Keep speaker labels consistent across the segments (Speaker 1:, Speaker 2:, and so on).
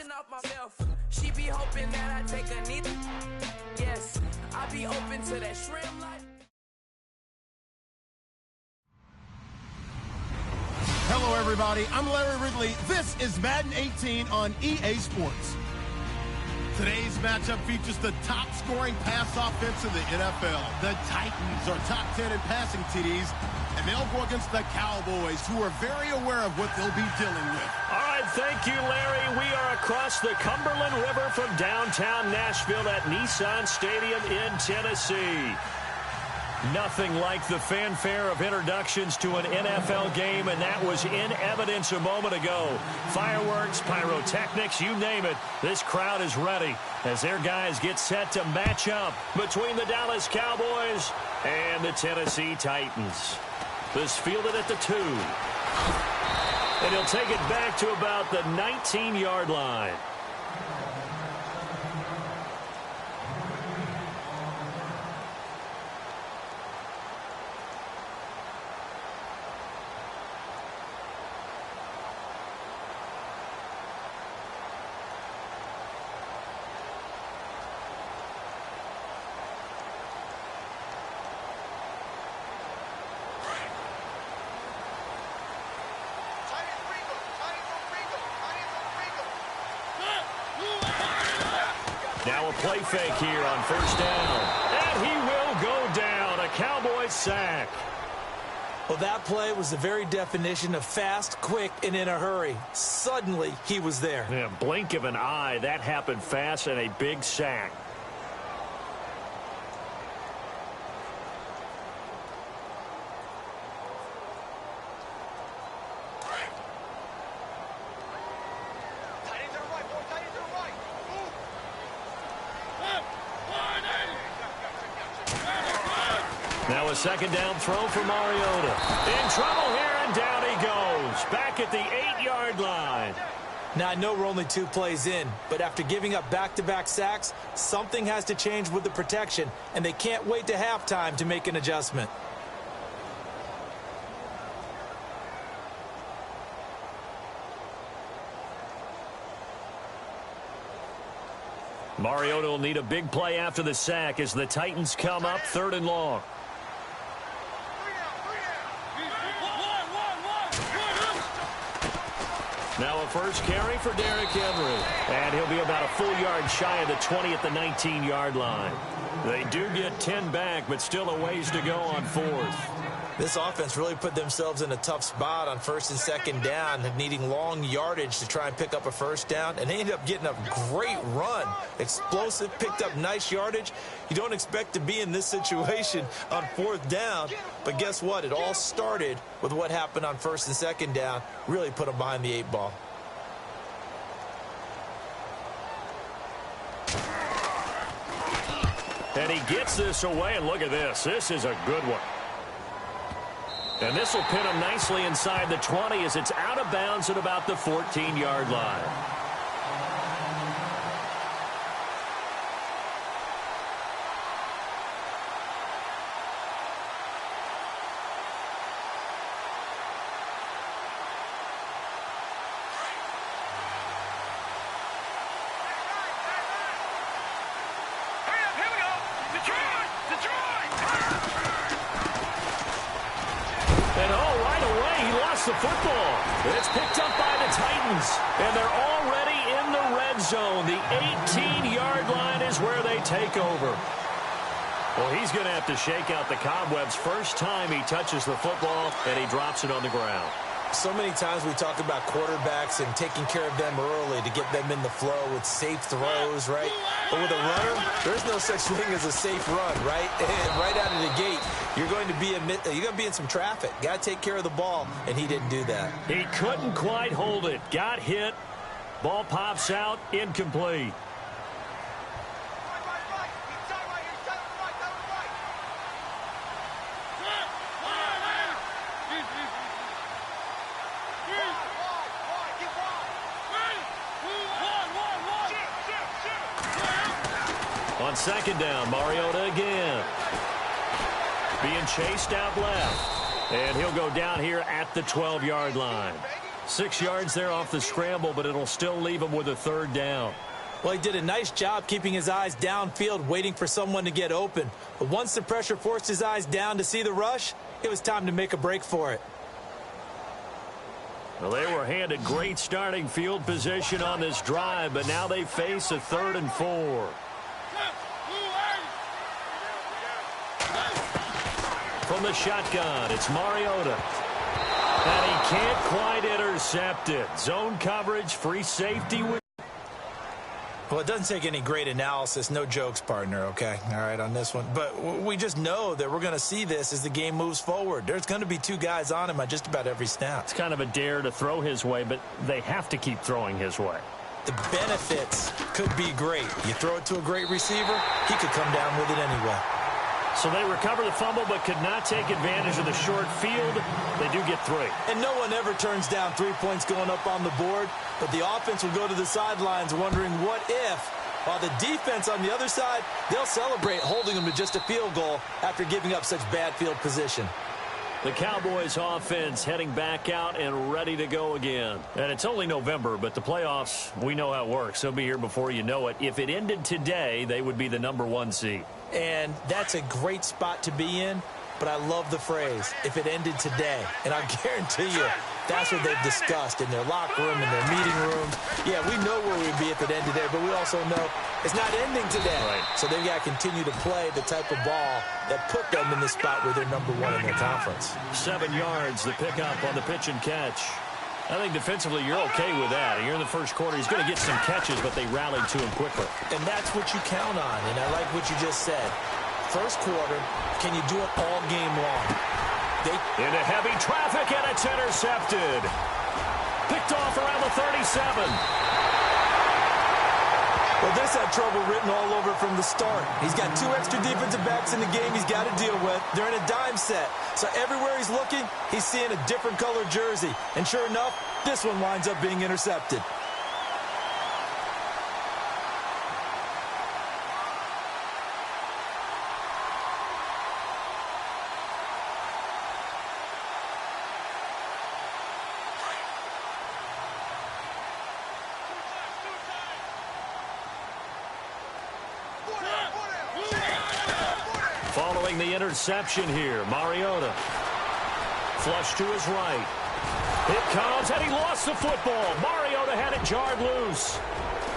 Speaker 1: off my mouth. She be hoping that I take a knee. Yes, I be open to that shrimp life.
Speaker 2: Hello, everybody. I'm Larry Ridley. This is Madden 18 on EA Sports. Today's matchup features the top-scoring pass offense in the NFL. The Titans are top 10 in passing TDs, and they'll go against the Cowboys, who are very aware of what they'll be dealing with.
Speaker 3: All right, thank you, Larry. We are across the Cumberland River from downtown Nashville at Nissan Stadium in Tennessee. Nothing like the fanfare of introductions to an NFL game, and that was in evidence a moment ago. Fireworks, pyrotechnics, you name it. This crowd is ready as their guys get set to match up between the Dallas Cowboys and the Tennessee Titans. This fielded at the 2. And he'll take it back to about the 19-yard line. Now a play fake here on first down. And he will go down. A Cowboys sack.
Speaker 4: Well, that play was the very definition of fast, quick, and in a hurry. Suddenly, he was there.
Speaker 3: Yeah, blink of an eye. That happened fast and a big sack. Now a second down throw for Mariota. In trouble here, and down he goes. Back at the 8-yard line.
Speaker 4: Now, I know we're only 2 plays in, but after giving up back-to-back sacks, something has to change with the protection, and they can't wait to halftime to make an adjustment.
Speaker 3: Mariota will need a big play after the sack as the Titans come up 3rd and long. Now a first carry for Derrick Henry. And he'll be about a full yard shy of the 20 at the 19-yard line. They do get 10 back, but still a ways to go on 4th.
Speaker 4: This offense really put themselves in a tough spot on 1st and 2nd down, needing long yardage to try and pick up a first down, and they ended up getting a great run. Explosive, picked up nice yardage. You don't expect to be in this situation on 4th down, but guess what? It all started with what happened on 1st and 2nd down. Really put them behind the 8 ball.
Speaker 3: And he gets this away, and look at this. This is a good one. And this will pin him nicely inside the 20 as it's out of bounds at about the 14-yard line. The football. It's picked up by the Titans, and they're already in the red zone. The 18-yard line is where they take over. Well, he's going to have to shake out the cobwebs first time he touches the football, and he drops it on the ground.
Speaker 4: So many times we talk about quarterbacks and taking care of them early to get them in the flow with safe throws, right? But with a runner, there's no such thing as a safe run, right? And right out of the gate, you're going to be in some traffic. Got to take care of the ball, and he didn't do that.
Speaker 3: He couldn't quite hold it. Got hit. Ball pops out, incomplete. On 2nd down, Mariota again. Being chased out left. And he'll go down here at the 12-yard line. 6 yards there off the scramble, but it'll still leave him with a third down.
Speaker 4: Well, he did a nice job keeping his eyes downfield, waiting for someone to get open. But once the pressure forced his eyes down to see the rush, it was time to make a break for it.
Speaker 3: Well, they were handed great starting field position on this drive, but now they face a 3rd and 4. From the shotgun, it's Mariota. And he can't quite intercept it. Zone coverage, free safety.
Speaker 4: Well, it doesn't take any great analysis. No jokes, partner, okay? All right, on this one. But we just know that we're going to see this as the game moves forward. There's going to be 2 guys on him on just about every snap.
Speaker 3: It's kind of a dare to throw his way, but they have to keep throwing his way.
Speaker 4: The benefits could be great. You throw it to a great receiver, he could come down with it anyway.
Speaker 3: So they recover the fumble but could not take advantage of the short field. They do get 3.
Speaker 4: And no one ever turns down 3 points going up on the board, but the offense will go to the sidelines wondering what if, while the defense on the other side, they'll celebrate holding them to just a field goal after giving up such bad field position.
Speaker 3: The Cowboys offense heading back out and ready to go again. And it's only November, but the playoffs, we know how it works. They'll be here before you know it. If it ended today, they would be the number 1 seed.
Speaker 4: And that's a great spot to be in, but I love the phrase, if it ended today. And I guarantee you, that's what they've discussed in their locker room, in their meeting rooms. Yeah, we know where we'd be if it ended today, but we also know it's not ending today.
Speaker 3: Right.
Speaker 4: So they've got to continue to play the type of ball that put them in the spot where they're number 1 in their conference.
Speaker 3: 7 yards, the pickup on the pitch and catch. I think defensively you're okay with that. Here in the first quarter, he's going to get some catches, but they rallied to him quickly.
Speaker 4: And that's what you count on, and I like what you just said. First quarter, can you do it all game long?
Speaker 3: Into heavy traffic, and it's intercepted. Picked off around the 37.
Speaker 4: Well, this had trouble written all over from the start. He's got 2 extra defensive backs in the game he's got to deal with. They're in a dime set. So everywhere he's looking, he's seeing a different color jersey. And sure enough, this one winds up being intercepted.
Speaker 3: Following the interception here, Mariota. Flush to his right. It comes, and he lost the football. Mariota had it jarred loose.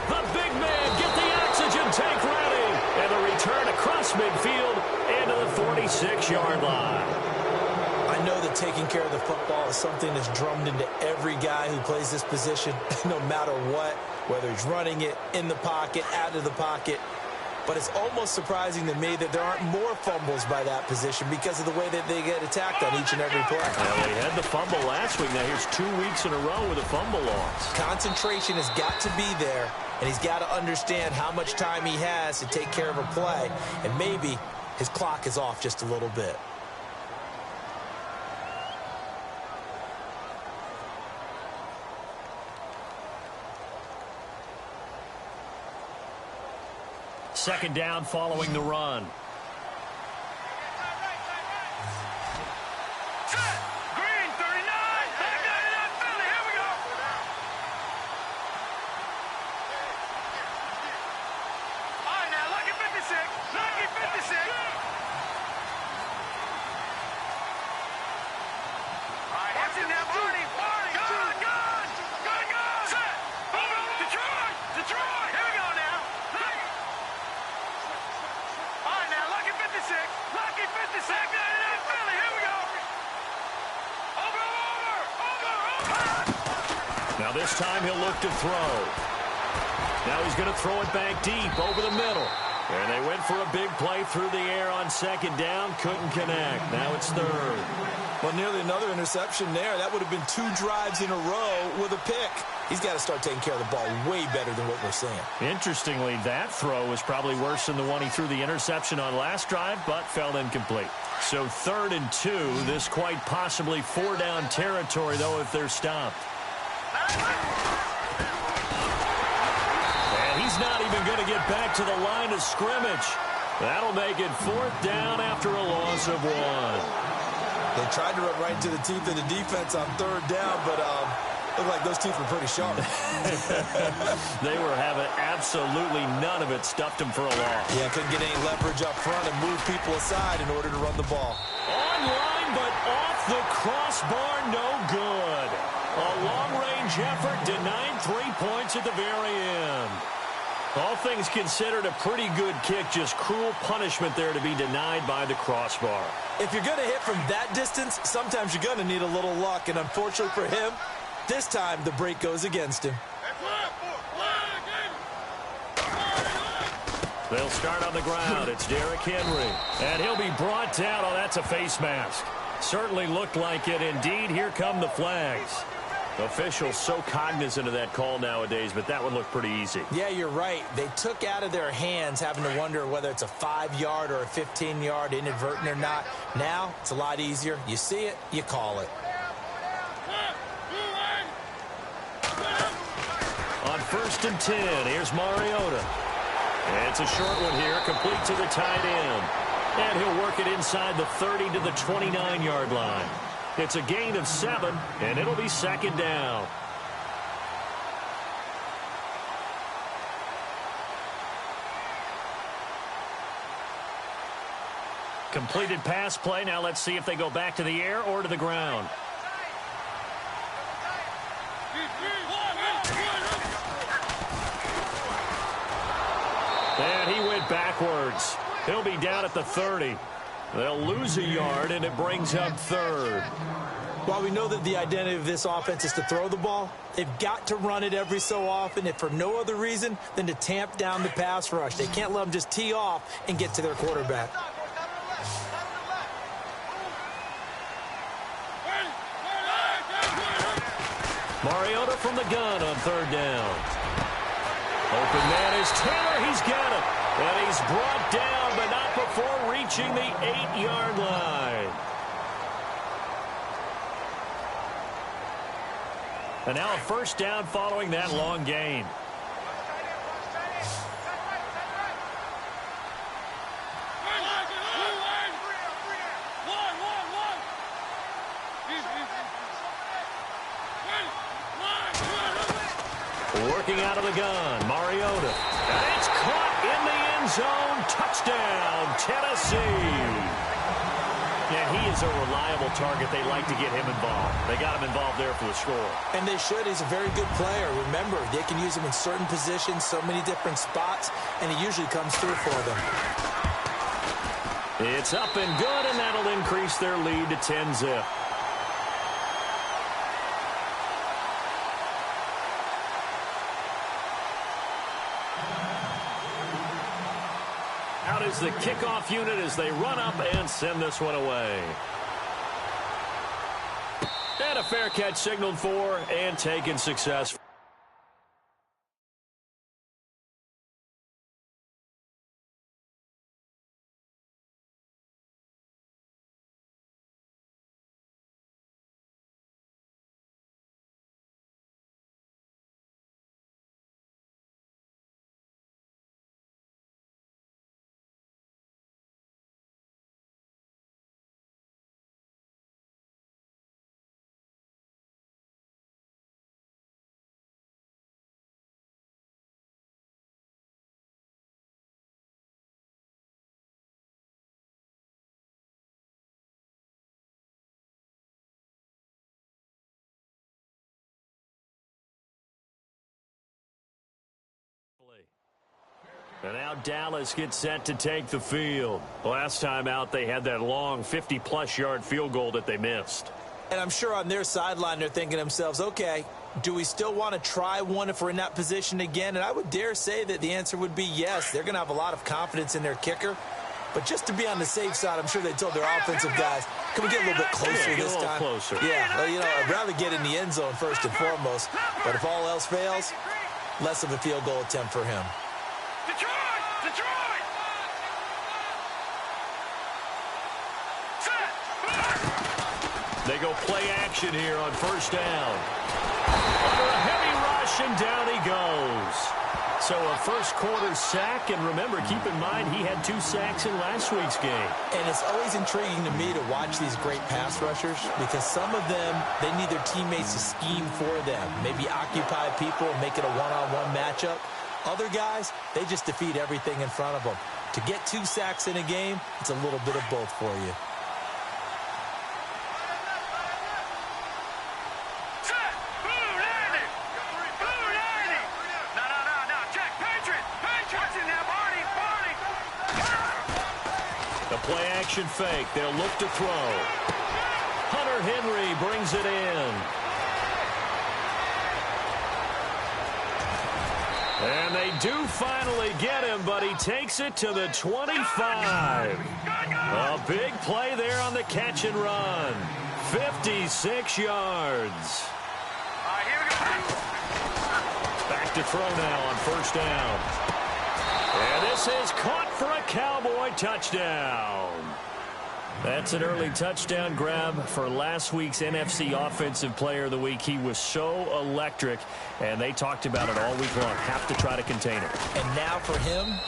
Speaker 3: The big man, get the oxygen tank ready. And the return across midfield into the 46-yard line.
Speaker 4: I know that taking care of the football is something that's drummed into every guy who plays this position, no matter what, whether he's running it, in the pocket, out of the pocket. But it's almost surprising to me that there aren't more fumbles by that position because of the way that they get attacked on each and every play.
Speaker 3: Well, they had the fumble last week. Now here's 2 weeks in a row with a fumble loss.
Speaker 4: Concentration has got to be there, and he's got to understand how much time he has to take care of a play. And maybe his clock is off just a little bit.
Speaker 3: Second down following the run. Now this time he'll look to throw. Now he's going to throw it back deep over the middle. And they went for a big play through the air on second down. Couldn't connect. Now it's third.
Speaker 4: Well, nearly another interception there. That would have been 2 drives in a row with a pick. He's got to start taking care of the ball way better than what we're seeing.
Speaker 3: Interestingly, that throw was probably worse than the one he threw the interception on last drive, but fell incomplete. So 3rd and 2. This quite possibly 4-down territory, though, if they're stopped. And he's not even going to get back to the line of scrimmage. That'll make it 4th down after a loss of 1.
Speaker 4: They tried to run right into the teeth of the defense on 3rd down, but Look like those teeth were pretty sharp.
Speaker 3: They were having absolutely none of it. Stuffed him for a loss.
Speaker 4: Yeah, couldn't get any leverage up front and move people aside in order to run the ball.
Speaker 3: Online, but off the crossbar, no good. A long-range effort denied 3 points at the very end. All things considered, a pretty good kick. Just cruel punishment there to be denied by the crossbar.
Speaker 4: If you're going to hit from that distance, sometimes you're going to need a little luck. And unfortunately for him, this time the break goes against him.
Speaker 3: They'll start on the ground. It's Derrick Henry. And he'll be brought down. Oh, that's a face mask. Certainly looked like it. Indeed, here come the flags. Officials so cognizant of that call nowadays, but that one looked pretty easy.
Speaker 4: Yeah, you're right. They took out of their hands having to wonder whether it's a 5-yard or a 15-yard inadvertent or not. Now, it's a lot easier. You see it, you call it.
Speaker 3: On 1st and 10, here's Mariota. And it's a short one here, complete to the tight end. And he'll work it inside the 30 to the 29-yard line. It's a gain of 7, and it'll be 2nd down. Completed pass play. Now let's see if they go back to the air or to the ground. And he went backwards. He'll be down at the 30. They'll lose a yard, and it brings up 3rd.
Speaker 4: While we know that the identity of this offense is to throw the ball, they've got to run it every so often, if for no other reason than to tamp down the pass rush. They can't let them just tee off and get to their quarterback.
Speaker 3: Mariota from the gun on 3rd down. Open man is Taylor. He's got it. And he's brought down, but not before reaching the 8-yard line. And now a 1st down following that long gain. Working out of the gun, Mariota. And it's caught in the end zone. Touchdown, Tennessee. And he is a reliable target. They like to get him involved. They got him involved there for the score.
Speaker 4: And they should. He's a very good player. Remember, they can use him in certain positions, so many different spots, and he usually comes through for them.
Speaker 3: It's up and good, and that'll increase their lead to 10-zip. Out is the kickoff unit as they run up and send this one away. And a fair catch signaled for and taken successfully. And now Dallas gets set to take the field. Last time out, they had that long 50-plus yard field goal that they missed.
Speaker 4: And I'm sure on their sideline they're thinking to themselves, okay, do we still want to try one if we're in that position again? And I would dare say that the answer would be yes. They're going to have a lot of confidence in their kicker. But just to be on the safe side, I'm sure they told their offensive guys, can we get a little bit closer this time?
Speaker 3: Closer.
Speaker 4: Yeah, well, you know, I'd rather get in the end zone first and foremost. But if all else fails, less of a field goal attempt for him.
Speaker 3: They go play action here on 1st down. Under a heavy rush, and down he goes. So a first quarter sack, and remember, keep in mind he had 2 sacks in last week's game.
Speaker 4: And it's always intriguing to me to watch these great pass rushers because some of them, they need their teammates to scheme for them, maybe occupy people and make it a one-on-one matchup. Other guys, they just defeat everything in front of them. To get 2 sacks in a game, it's a little bit of both for you.
Speaker 3: Play-action fake. They'll look to throw. Hunter Henry brings it in. And they do finally get him, but he takes it to the 25. A big play there on the catch and run. 56 yards. Back to throw now on first down. And this is caught for a Cowboy touchdown. That's an early touchdown grab for last week's NFC Offensive Player of the Week. He was so electric, and they talked about it all week long. Have to try to contain it.
Speaker 4: And now for him,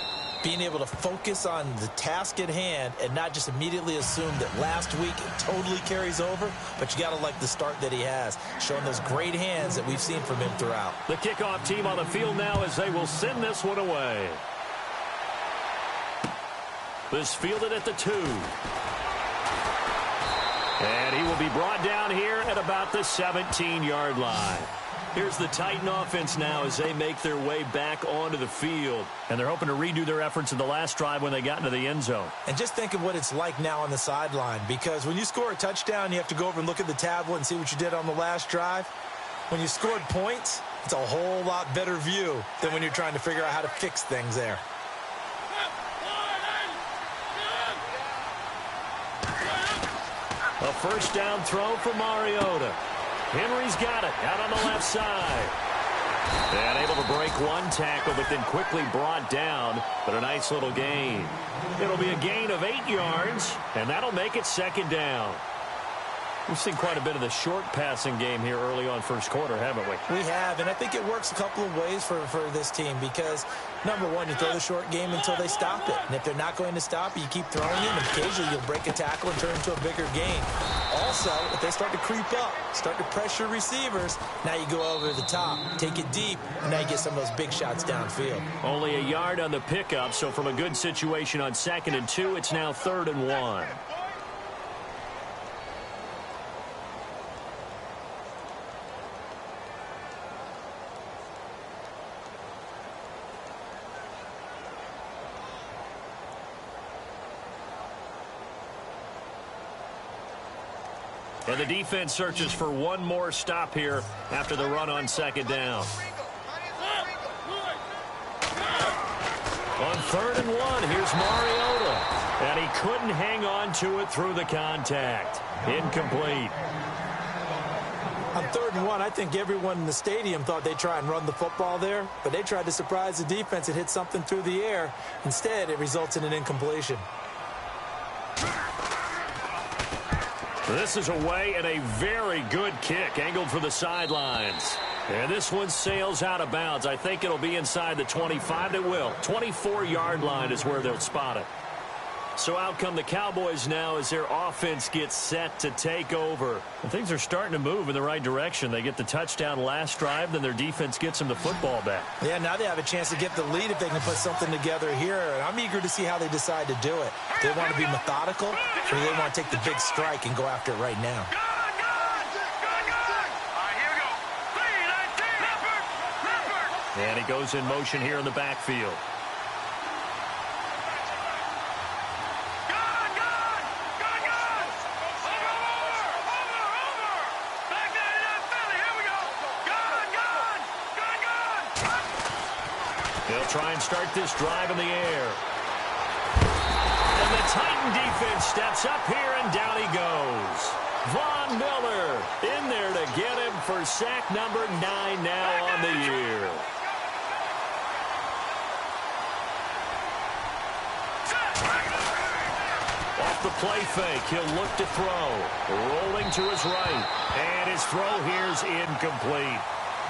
Speaker 4: being able to focus on the task at hand and not just immediately assume that last week it totally carries over, but you got to like the start that he has, showing those great hands that we've seen from him throughout.
Speaker 3: The kickoff team on the field now as they will send this one away. This fielded at the 2. And he will be brought down here at about the 17-yard line. Here's the Titan offense now as they make their way back onto the field. And they're hoping to redo their efforts in the last drive when they got into the end zone.
Speaker 4: And just think of what it's like now on the sideline, because when you score a touchdown, you have to go over and look at the tablet and see what you did on the last drive. When you scored points, it's a whole lot better view than when you're trying to figure out how to fix things there.
Speaker 3: A first down throw for Mariota. Henry's got it out on the left side. And able to break one tackle, but then quickly brought down. But a nice little gain. It'll be a gain of 8 yards, and that'll make it second down. We've seen quite a bit of the short passing game here early on first quarter, haven't we?
Speaker 4: We have, and I think it works a couple of ways for this team because, number one, you throw the short game until they stop it. And if they're not going to stop it, you keep throwing it, and occasionally you'll break a tackle and turn into a bigger gain. Also, if they start to creep up, start to pressure receivers, now you go over the top, take it deep, and now you get some of those big shots downfield.
Speaker 3: Only a yard on the pickup, so from a good situation on 2nd and 2, it's now 3rd and 1. And the defense searches for one more stop here after the run on 2nd down. On 3rd and 1, here's Mariota. And he couldn't hang on to it through the contact. Incomplete.
Speaker 4: On 3rd and 1, I think everyone in the stadium thought they'd try and run the football there, but they tried to surprise the defense and hit something through the air. Instead, it results in an incompletion.
Speaker 3: This is away and a very good kick angled for the sidelines. And this one sails out of bounds. I think it'll be inside the 25. It will. 24-yard line is where they'll spot it. So out come the Cowboys now as their offense gets set to take over. And things are starting to move in the right direction. They get the touchdown last drive, then their defense gets them the football back.
Speaker 4: Yeah, now they have a chance to get the lead if they can put something together here. And I'm eager to see how they decide to do it. They want to be methodical, or they want to take the big strike and go after it right now.
Speaker 3: And he goes in motion here in the backfield. They'll try and start this drive in the air. And the Titan defense steps up here, and down he goes. Von Miller in there to get him for sack number 9 now on the year. Off the play fake, he'll look to throw. Rolling to his right. And his throw here's incomplete.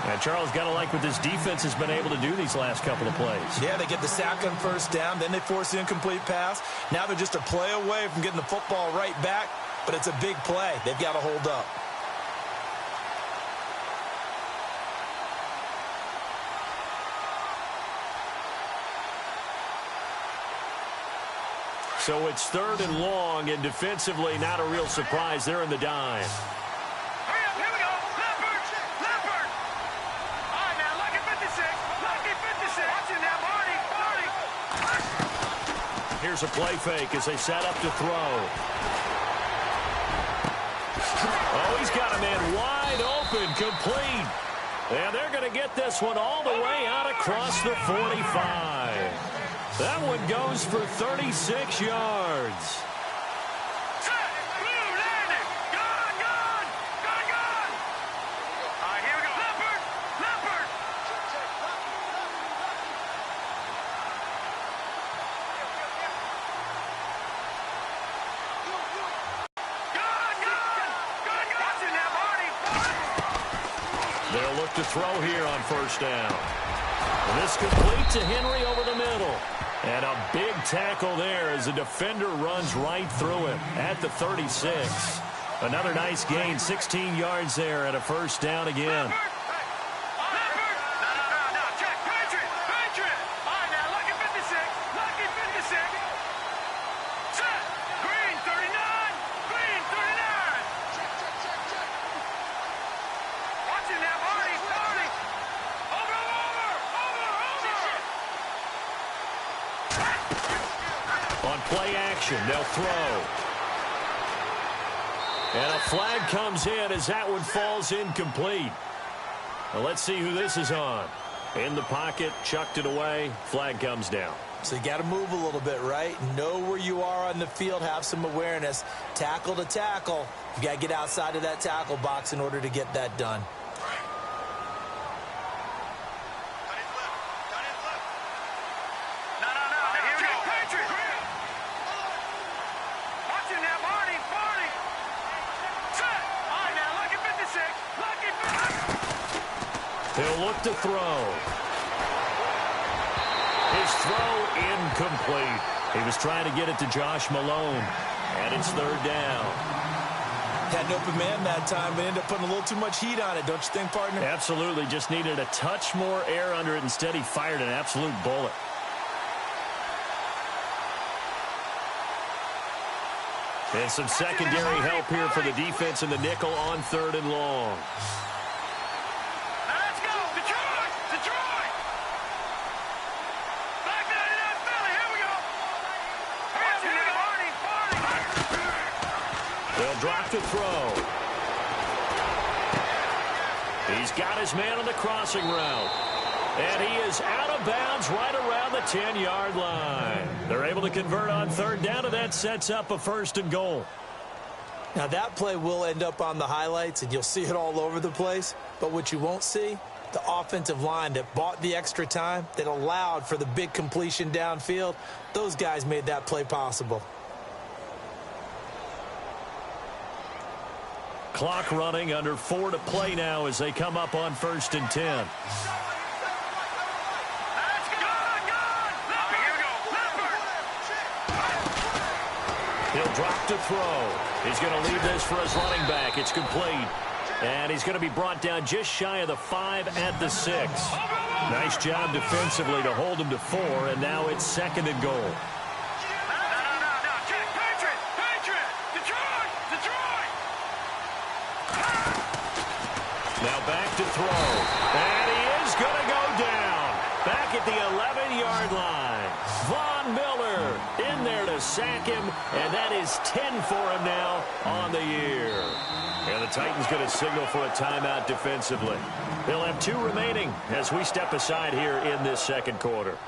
Speaker 3: Yeah, Charles, got to like what this defense has been able to do these last couple of plays.
Speaker 4: Yeah, they get the sack on first down, then they force the incomplete pass. Now they're just a play away from getting the football right back, but it's a big play. They've got to hold up.
Speaker 3: So it's 3rd and long, and defensively not a real surprise. They're in the dime.
Speaker 5: Here we go. Leopard. All right, now, lucky 56. Lucky 56. Watching now, Marty.
Speaker 3: Here's a play fake as they set up to throw. Oh, he's got a man wide open, complete. And they're going to get this one all the way out across the 45. That one goes for 36 yards.
Speaker 5: Set, blue, landing. Gone. All right, here we go. Leopard. Gone. Watching now, Marty.
Speaker 3: They'll look to throw here on first down. And this complete to Henry over the middle. And a big tackle there as the defender runs right through him at the 36. Another nice gain, 16 yards there and a first down again.
Speaker 5: No, check. Patriot. All right, now, lucky 56. Set. Green, 39. Check. Watching now, Marty. Over.
Speaker 3: On play action, they'll throw. And a flag comes in as that one falls incomplete. Well, let's see who this is on. In the pocket, chucked it away, flag comes down.
Speaker 4: So you got to move a little bit, right? Know where you are on the field, have some awareness. Tackle to tackle. You got to get outside of that tackle box in order to get that done.
Speaker 3: He'll look to throw. His throw incomplete. He was trying to get it to Josh Malone, and it's 3rd down.
Speaker 4: Had an open man that time, but ended up putting a little too much heat on it, don't you think, partner?
Speaker 3: Absolutely. Just needed a touch more air under it. Instead, he fired an absolute bullet. And some secondary help here for the defense in the nickel on 3rd and long. They'll drop to throw. He's got his man on the crossing route. And he is out of bounds right around the 10-yard line. They're able to convert on 3rd down, and that sets up a 1st and goal.
Speaker 4: Now, that play will end up on the highlights, and you'll see it all over the place. But what you won't see, the offensive line that bought the extra time, that allowed for the big completion downfield, those guys made that play possible.
Speaker 3: Clock running, under 4 to play now as they come up on 1st and 10. He'll drop to throw. He's going to leave this for his running back. It's complete. And he's going to be brought down just shy of the 5 at the 6. Nice job defensively to hold him to 4, and now it's 2nd and goal. Now back to throw. And he is going to go down. Back at the 11-yard line. Von Miller in there to sack him. And that is 10 for him now on the year. And the Titans going to signal for a timeout defensively. They'll have 2 remaining as we step aside here in this 2nd quarter.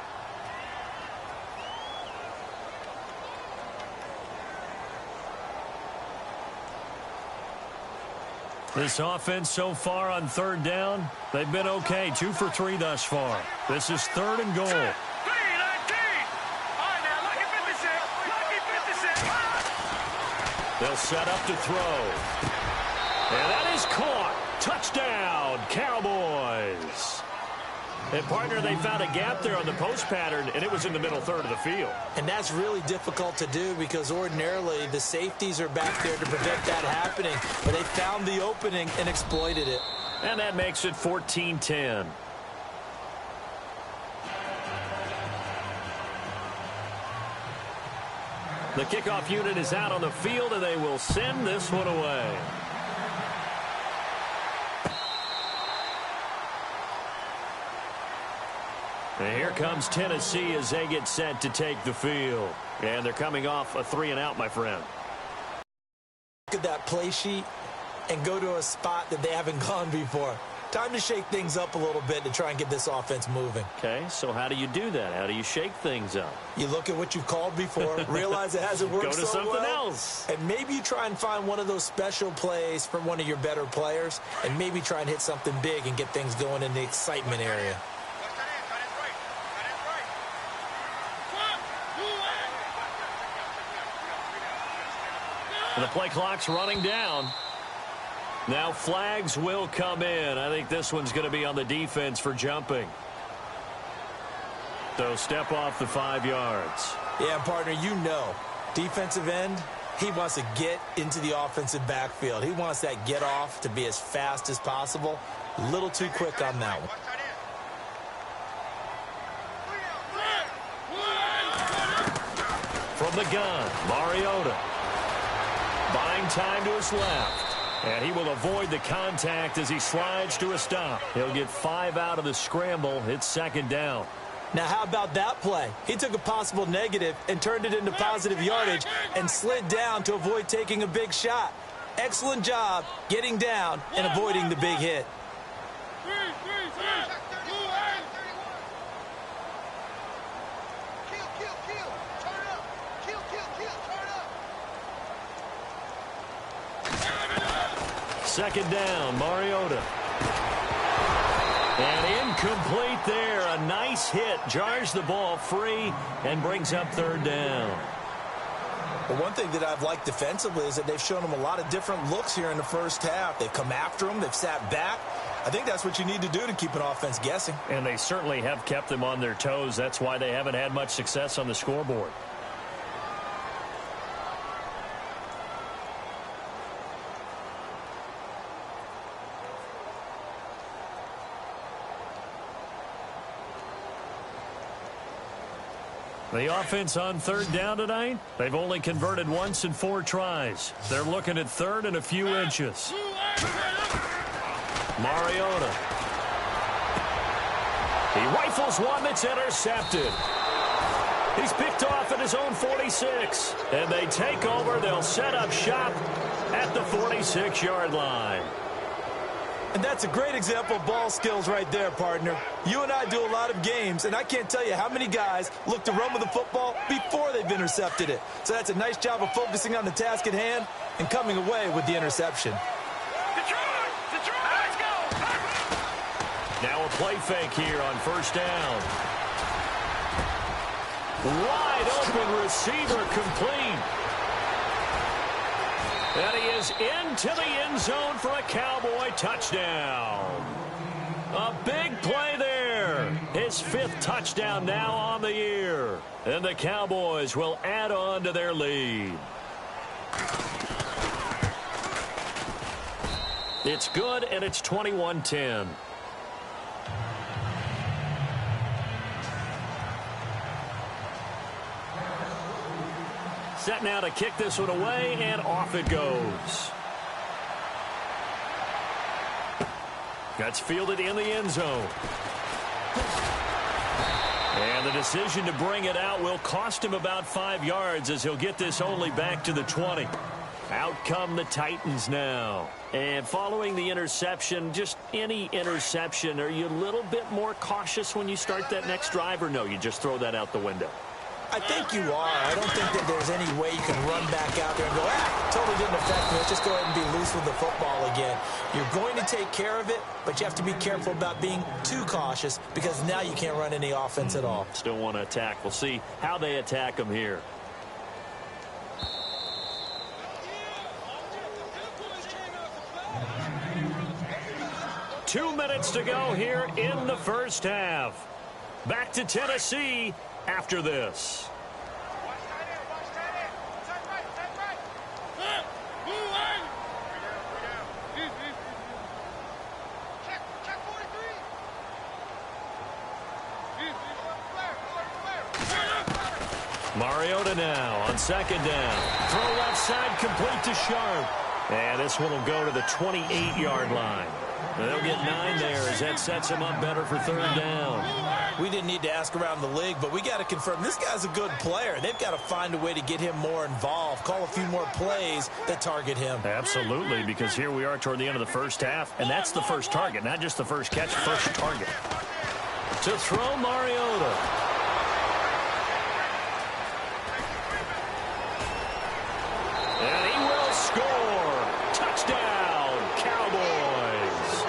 Speaker 3: This offense so far on 3rd down, they've been okay. 2 for 3 thus far. This is 3rd and goal. They'll set up to throw. And that is caught. Touchdown, Cowboys. And, partner, they found a gap there on the post pattern, and it was in the middle third of the field.
Speaker 4: And that's really difficult to do because ordinarily the safeties are back there to prevent that happening. But they found the opening and exploited it.
Speaker 3: And that makes it 14-10. The kickoff unit is out on the field, and they will send this one away. And here comes Tennessee as they get set to take the field. And they're coming off a 3-and-out, my friend.
Speaker 4: Look at that play sheet and go to a spot that they haven't gone before. Time to shake things up a little bit to try and get this offense moving.
Speaker 3: Okay, so how do you do that? How do you shake things up?
Speaker 4: You look at what you've called before, realize it hasn't worked so well.
Speaker 3: Go to something else.
Speaker 4: And maybe you try and find one of those special plays from one of your better players, and maybe try and hit something big and get things going in the excitement area.
Speaker 3: And the play clock's running down. Now flags will come in. I think this one's going to be on the defense for jumping. So step off the 5 yards.
Speaker 4: Yeah, partner, you know, defensive end, he wants to get into the offensive backfield. He wants that get off to be as fast as possible. A little too quick on that one.
Speaker 3: From the gun, Mariota. Buying time to his left. And he will avoid the contact as he slides to a stop. He'll get 5 out of the scramble. It's 2nd down.
Speaker 4: Now, how about that play? He took a possible negative and turned it into positive yardage and slid down to avoid taking a big shot. Excellent job getting down and avoiding the big hit.
Speaker 3: Second down, Mariota. And incomplete there. A nice hit. Jars the ball free and brings up 3rd down.
Speaker 4: Well, one thing that I've liked defensively is that they've shown them a lot of different looks here in the first half. They've come after them. They've sat back. I think that's what you need to do to keep an offense guessing.
Speaker 3: And they certainly have kept them on their toes. That's why they haven't had much success on the scoreboard. The offense on 3rd down tonight, they've only converted once in 4 tries. They're looking at 3rd and a few inches. Mariota. He rifles one that's intercepted. He's picked off at his own 46. And they take over. They'll set up shop at the 46-yard line.
Speaker 4: And that's a great example of ball skills right there, partner. You and I do a lot of games, and I can't tell you how many guys look to run with the football before they've intercepted it. So that's a nice job of focusing on the task at hand and coming away with the interception.
Speaker 5: Let's go.
Speaker 3: Now a play fake here on 1st down. Wide open receiver complete. And he is into the end zone for a Cowboy touchdown. A big play there. His 5th touchdown now on the year. And the Cowboys will add on to their lead. It's good, and it's 21-10. Set now to kick this one away, and off it goes. That's fielded in the end zone. And the decision to bring it out will cost him about 5 yards as he'll get this only back to the 20. Out come the Titans now. And following the interception, just any interception, are you a little bit more cautious when you start that next drive, or no, you just throw that out the window?
Speaker 4: I think you are. I don't think that there's any way you can run back out there and go, totally didn't affect me. Let's just go ahead and be loose with the football again. You're going to take care of it, but you have to be careful about being too cautious because now you can't run any offense at all.
Speaker 3: Still want to attack. We'll see how they attack them here. 2 minutes to go here in the first half. Back to Tennessee after this. Mariota now on second down. Throw left side, complete to Sharp. And this one will go to the 28-yard line. And they'll get 9 there as that sets him up better for third down.
Speaker 4: We didn't need to ask around the league, but we got to confirm this guy's a good player. They've got to find a way to get him more involved, call a few more plays that target him.
Speaker 3: Absolutely, because here we are toward the end of the first half, and that's the first target, not just the first catch, first target. To throw Mariota. And he will score. Touchdown, Cowboys.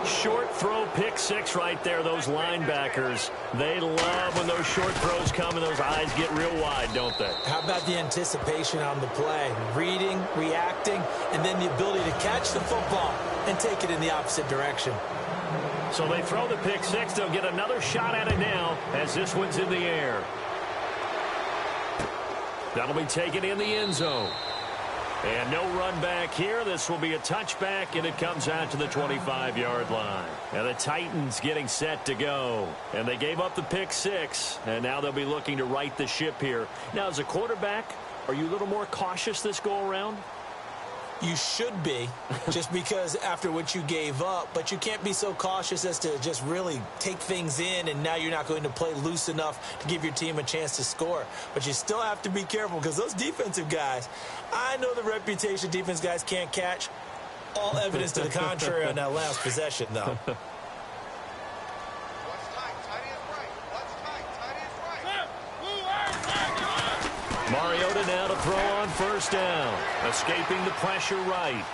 Speaker 3: Short throw, pick six right there. Those linebackers, they love when those short throws come and those eyes get real wide, don't they?
Speaker 4: How about the anticipation on the play? Reading, reacting, and then the ability to catch the football and take it in the opposite direction.
Speaker 3: So they throw the pick six. They'll get another shot at it now as this one's in the air. That'll be taken in the end zone. And no run back here. This will be a touchback, and it comes out to the 25-yard line. And the Titans getting set to go. And they gave up the pick six, and now they'll be looking to right the ship here. Now, as a quarterback, are you a little more cautious this go-around?
Speaker 4: You should be, just because after what you gave up, but you can't be so cautious as to just really take things in, and now you're not going to play loose enough to give your team a chance to score. But you still have to be careful because those defensive guys, I know the reputation defense guys can't catch. All evidence to the contrary on that last possession, though.
Speaker 3: Mariota now to throw on first down. Escaping the pressure right.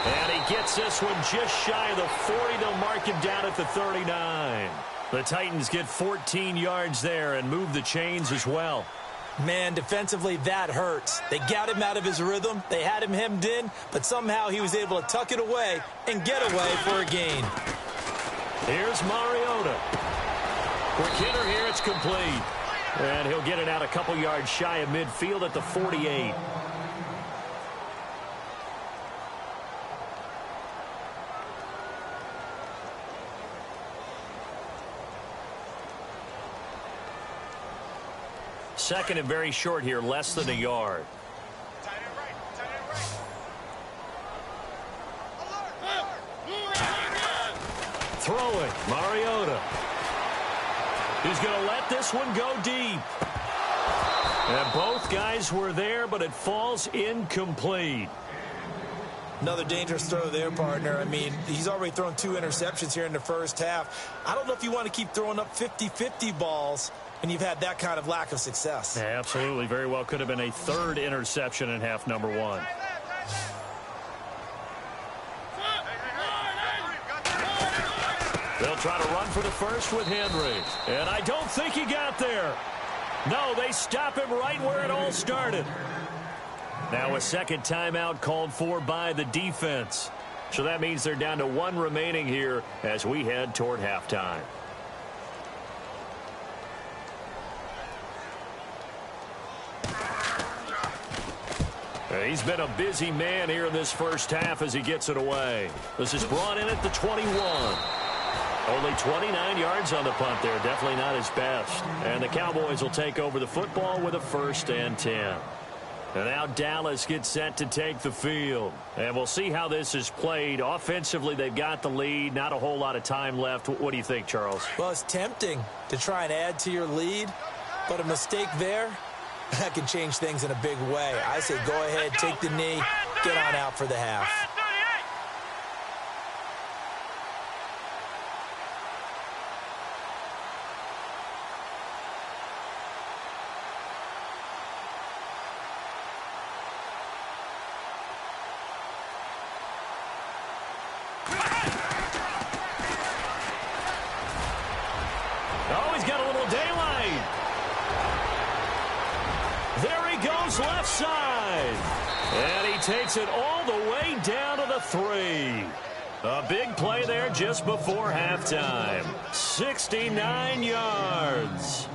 Speaker 3: And he gets this one just shy of the 40. They'll mark him down at the 39. The Titans get 14 yards there and move the chains as well.
Speaker 4: Man, defensively, that hurts. They got him out of his rhythm. They had him hemmed in, but somehow he was able to tuck it away and get away for a gain.
Speaker 3: Here's Mariota. Quick hitter here. It's complete. And he'll get it out a couple yards shy of midfield at the 48. Second and very short here, less than a yard. Throwing, Mariota. He's going to let this one go deep. And both guys were there, but it falls incomplete.
Speaker 4: Another dangerous throw there, partner. I mean, he's already thrown 2 interceptions here in the first half. I don't know if you want to keep throwing up 50-50 balls when you've had that kind of lack of success.
Speaker 3: Yeah, absolutely. Very well could have been a third interception in half number 1. They'll try to run for the first with Henry. And I don't think he got there. No, they stop him right where it all started. Now a second timeout called for by the defense. So that means they're down to 1 remaining here as we head toward halftime. He's been a busy man here in this first half as he gets it away. This is brought in at the 21. Only 29 yards on the punt there. Definitely not his best. And the Cowboys will take over the football with a 1st and 10. And now Dallas gets set to take the field. And we'll see how this is played. Offensively, they've got the lead. Not a whole lot of time left. What do you think, Charles?
Speaker 4: Well, it's tempting to try and add to your lead. But a mistake there, that can change things in a big way. I say go ahead, take the knee, get on out for the half.
Speaker 3: Oh, he's got a little daylight. There he goes left side. And he takes it all the way down to the 3. A big play there just before halftime. 69 yards.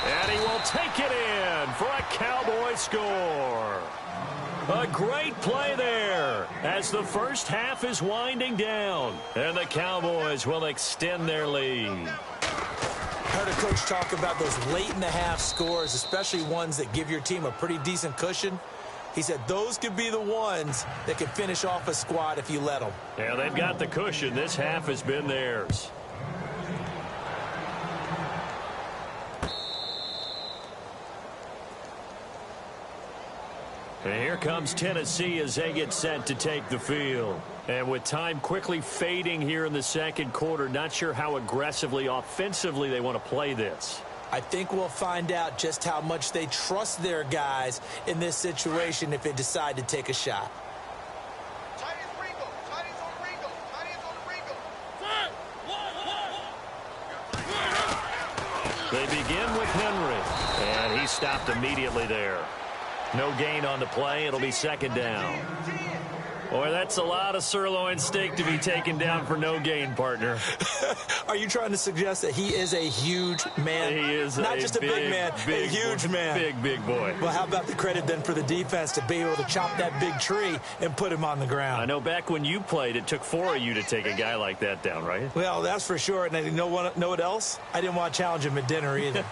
Speaker 3: And he will take it in for a Cowboy score. A great play there as the first half is winding down, and the Cowboys will extend their lead.
Speaker 4: Heard a coach talk about those late-in-the-half scores, especially ones that give your team a pretty decent cushion. He said those could be the ones that can finish off a squad if you let them.
Speaker 3: Yeah, they've got the cushion. This half has been theirs. And here comes Tennessee as they get set to take the field. And with time quickly fading here in the second quarter, not sure how aggressively, offensively they want to play this.
Speaker 4: I think we'll find out just how much they trust their guys in this situation if they decide to take a shot.
Speaker 3: They begin with Henry, and he stopped immediately there. No gain on the play. It'll be second down. Boy, that's a lot of sirloin steak to be taken down for no gain, partner.
Speaker 4: Are you trying to suggest that he is a huge man?
Speaker 3: He is
Speaker 4: not just a big man, a huge man.
Speaker 3: Big boy.
Speaker 4: Well, how about the credit then for the defense to be able to chop that big tree and put him on the ground?
Speaker 3: I know back when you played, it took 4 of you to take a guy like that down, right?
Speaker 4: Well, that's for sure. And you know what else? I didn't want to challenge him at dinner either.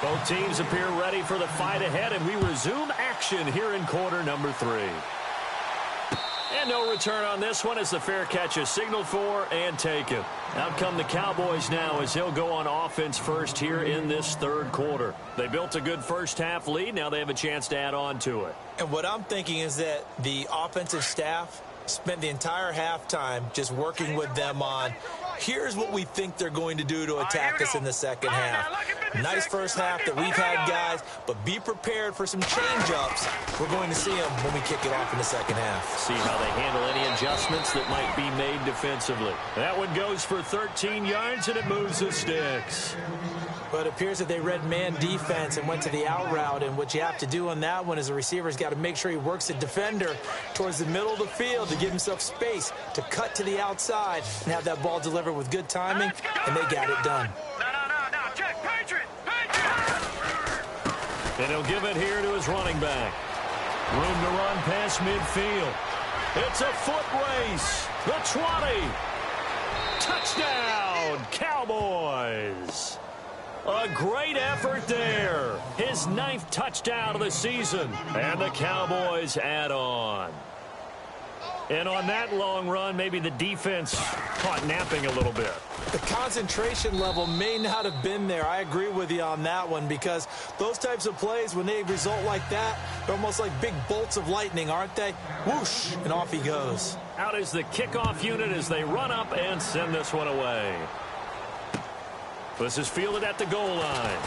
Speaker 3: Both teams appear ready for the fight ahead, and we resume action here in quarter number 3. And no return on this one as the fair catch is signaled for and taken. Out come the Cowboys now as they'll go on offense first here in this third quarter. They built a good first half lead. Now they have a chance to add on to it.
Speaker 4: And what I'm thinking is that the offensive staff spent the entire halftime just working with them on here's what we think they're going to do to attack us in the second half. Nice first half that we've had, guys, but be prepared for some change-ups. We're going to see them when we kick it off in the second half.
Speaker 3: See how they handle any adjustments that might be made defensively. That one goes for 13 yards, and it moves the sticks.
Speaker 4: But it appears that they read man defense and went to the out route, and what you have to do on that one is the receiver's got to make sure he works the defender towards the middle of the field to give himself space to cut to the outside and have that ball delivered with good timing, and they got it done.
Speaker 5: No, check, Patriot!
Speaker 3: And he'll give it here to his running back. Room to run past midfield. It's a foot race. The 20. Touchdown, Cowboys. A great effort there. His 9th touchdown of the season. And the Cowboys add on. And on that long run, maybe the defense caught napping a little bit.
Speaker 4: The concentration level may not have been there. I agree with you on that one because those types of plays, when they result like that, they're almost like big bolts of lightning, aren't they? Whoosh, and off he goes.
Speaker 3: Out is the kickoff unit as they run up and send this one away. This is fielded at the goal line.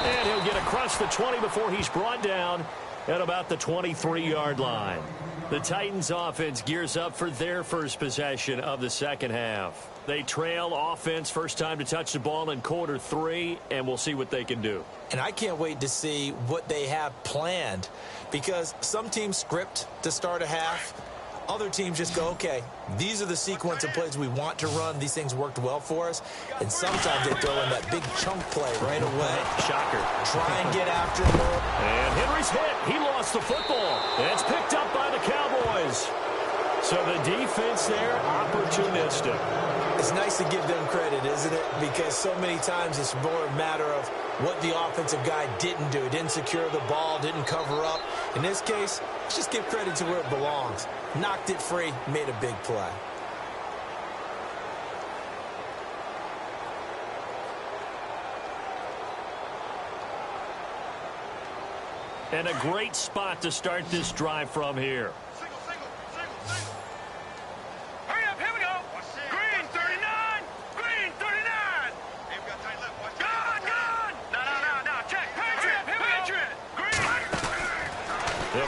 Speaker 3: And he'll get across the 20 before he's brought down at about the 23-yard line. The Titans offense gears up for their first possession of the second half. They trail offense first time to touch the ball in quarter 3, and we'll see what they can do.
Speaker 4: And I can't wait to see what they have planned because some teams script to start a half. Other teams just go, okay, these are the sequence of plays we want to run. These things worked well for us. And sometimes they throw in that big chunk play right away.
Speaker 3: Shocker.
Speaker 4: Try and get after him.
Speaker 3: And Henry's hit. He lost the football. And it's picked up by the Cowboys. So the defense there, opportunistic.
Speaker 4: It's nice to give them credit, isn't it? Because so many times it's more a matter of what the offensive guy didn't do. Didn't secure the ball, didn't cover up. In this case, let's just give credit to where it belongs. Knocked it free, made a big play.
Speaker 3: And a great spot to start this drive from here.
Speaker 5: Hurry up, here we go. Green 39. Green 39. Gone. No, check.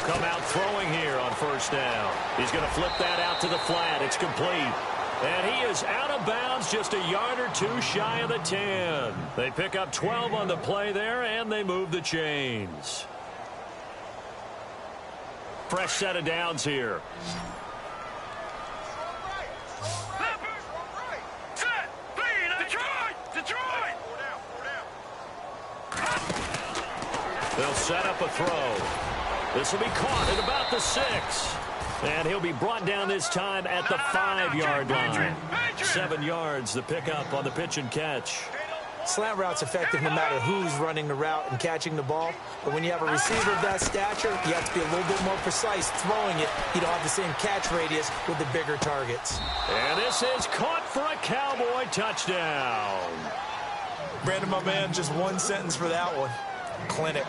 Speaker 3: come out throwing here on first down. He's going to flip that out to the flat. It's complete. And he is out of bounds, just a yard or two shy of the 10. They pick up 12 on the play there, and they move the chains. Fresh set of downs here. They'll set up a throw. This will be caught at about the 6. And he'll be brought down this time at the 5-yard line. 7 yards, the pickup on the pitch and catch.
Speaker 4: Slant route's effective no matter who's running the route and catching the ball. But when you have a receiver of that stature, you have to be a little bit more precise throwing it. You don't have the same catch radius with the bigger targets.
Speaker 3: And this is caught for a Cowboy touchdown.
Speaker 4: Brandon, my man, just one sentence for that one. Clinic.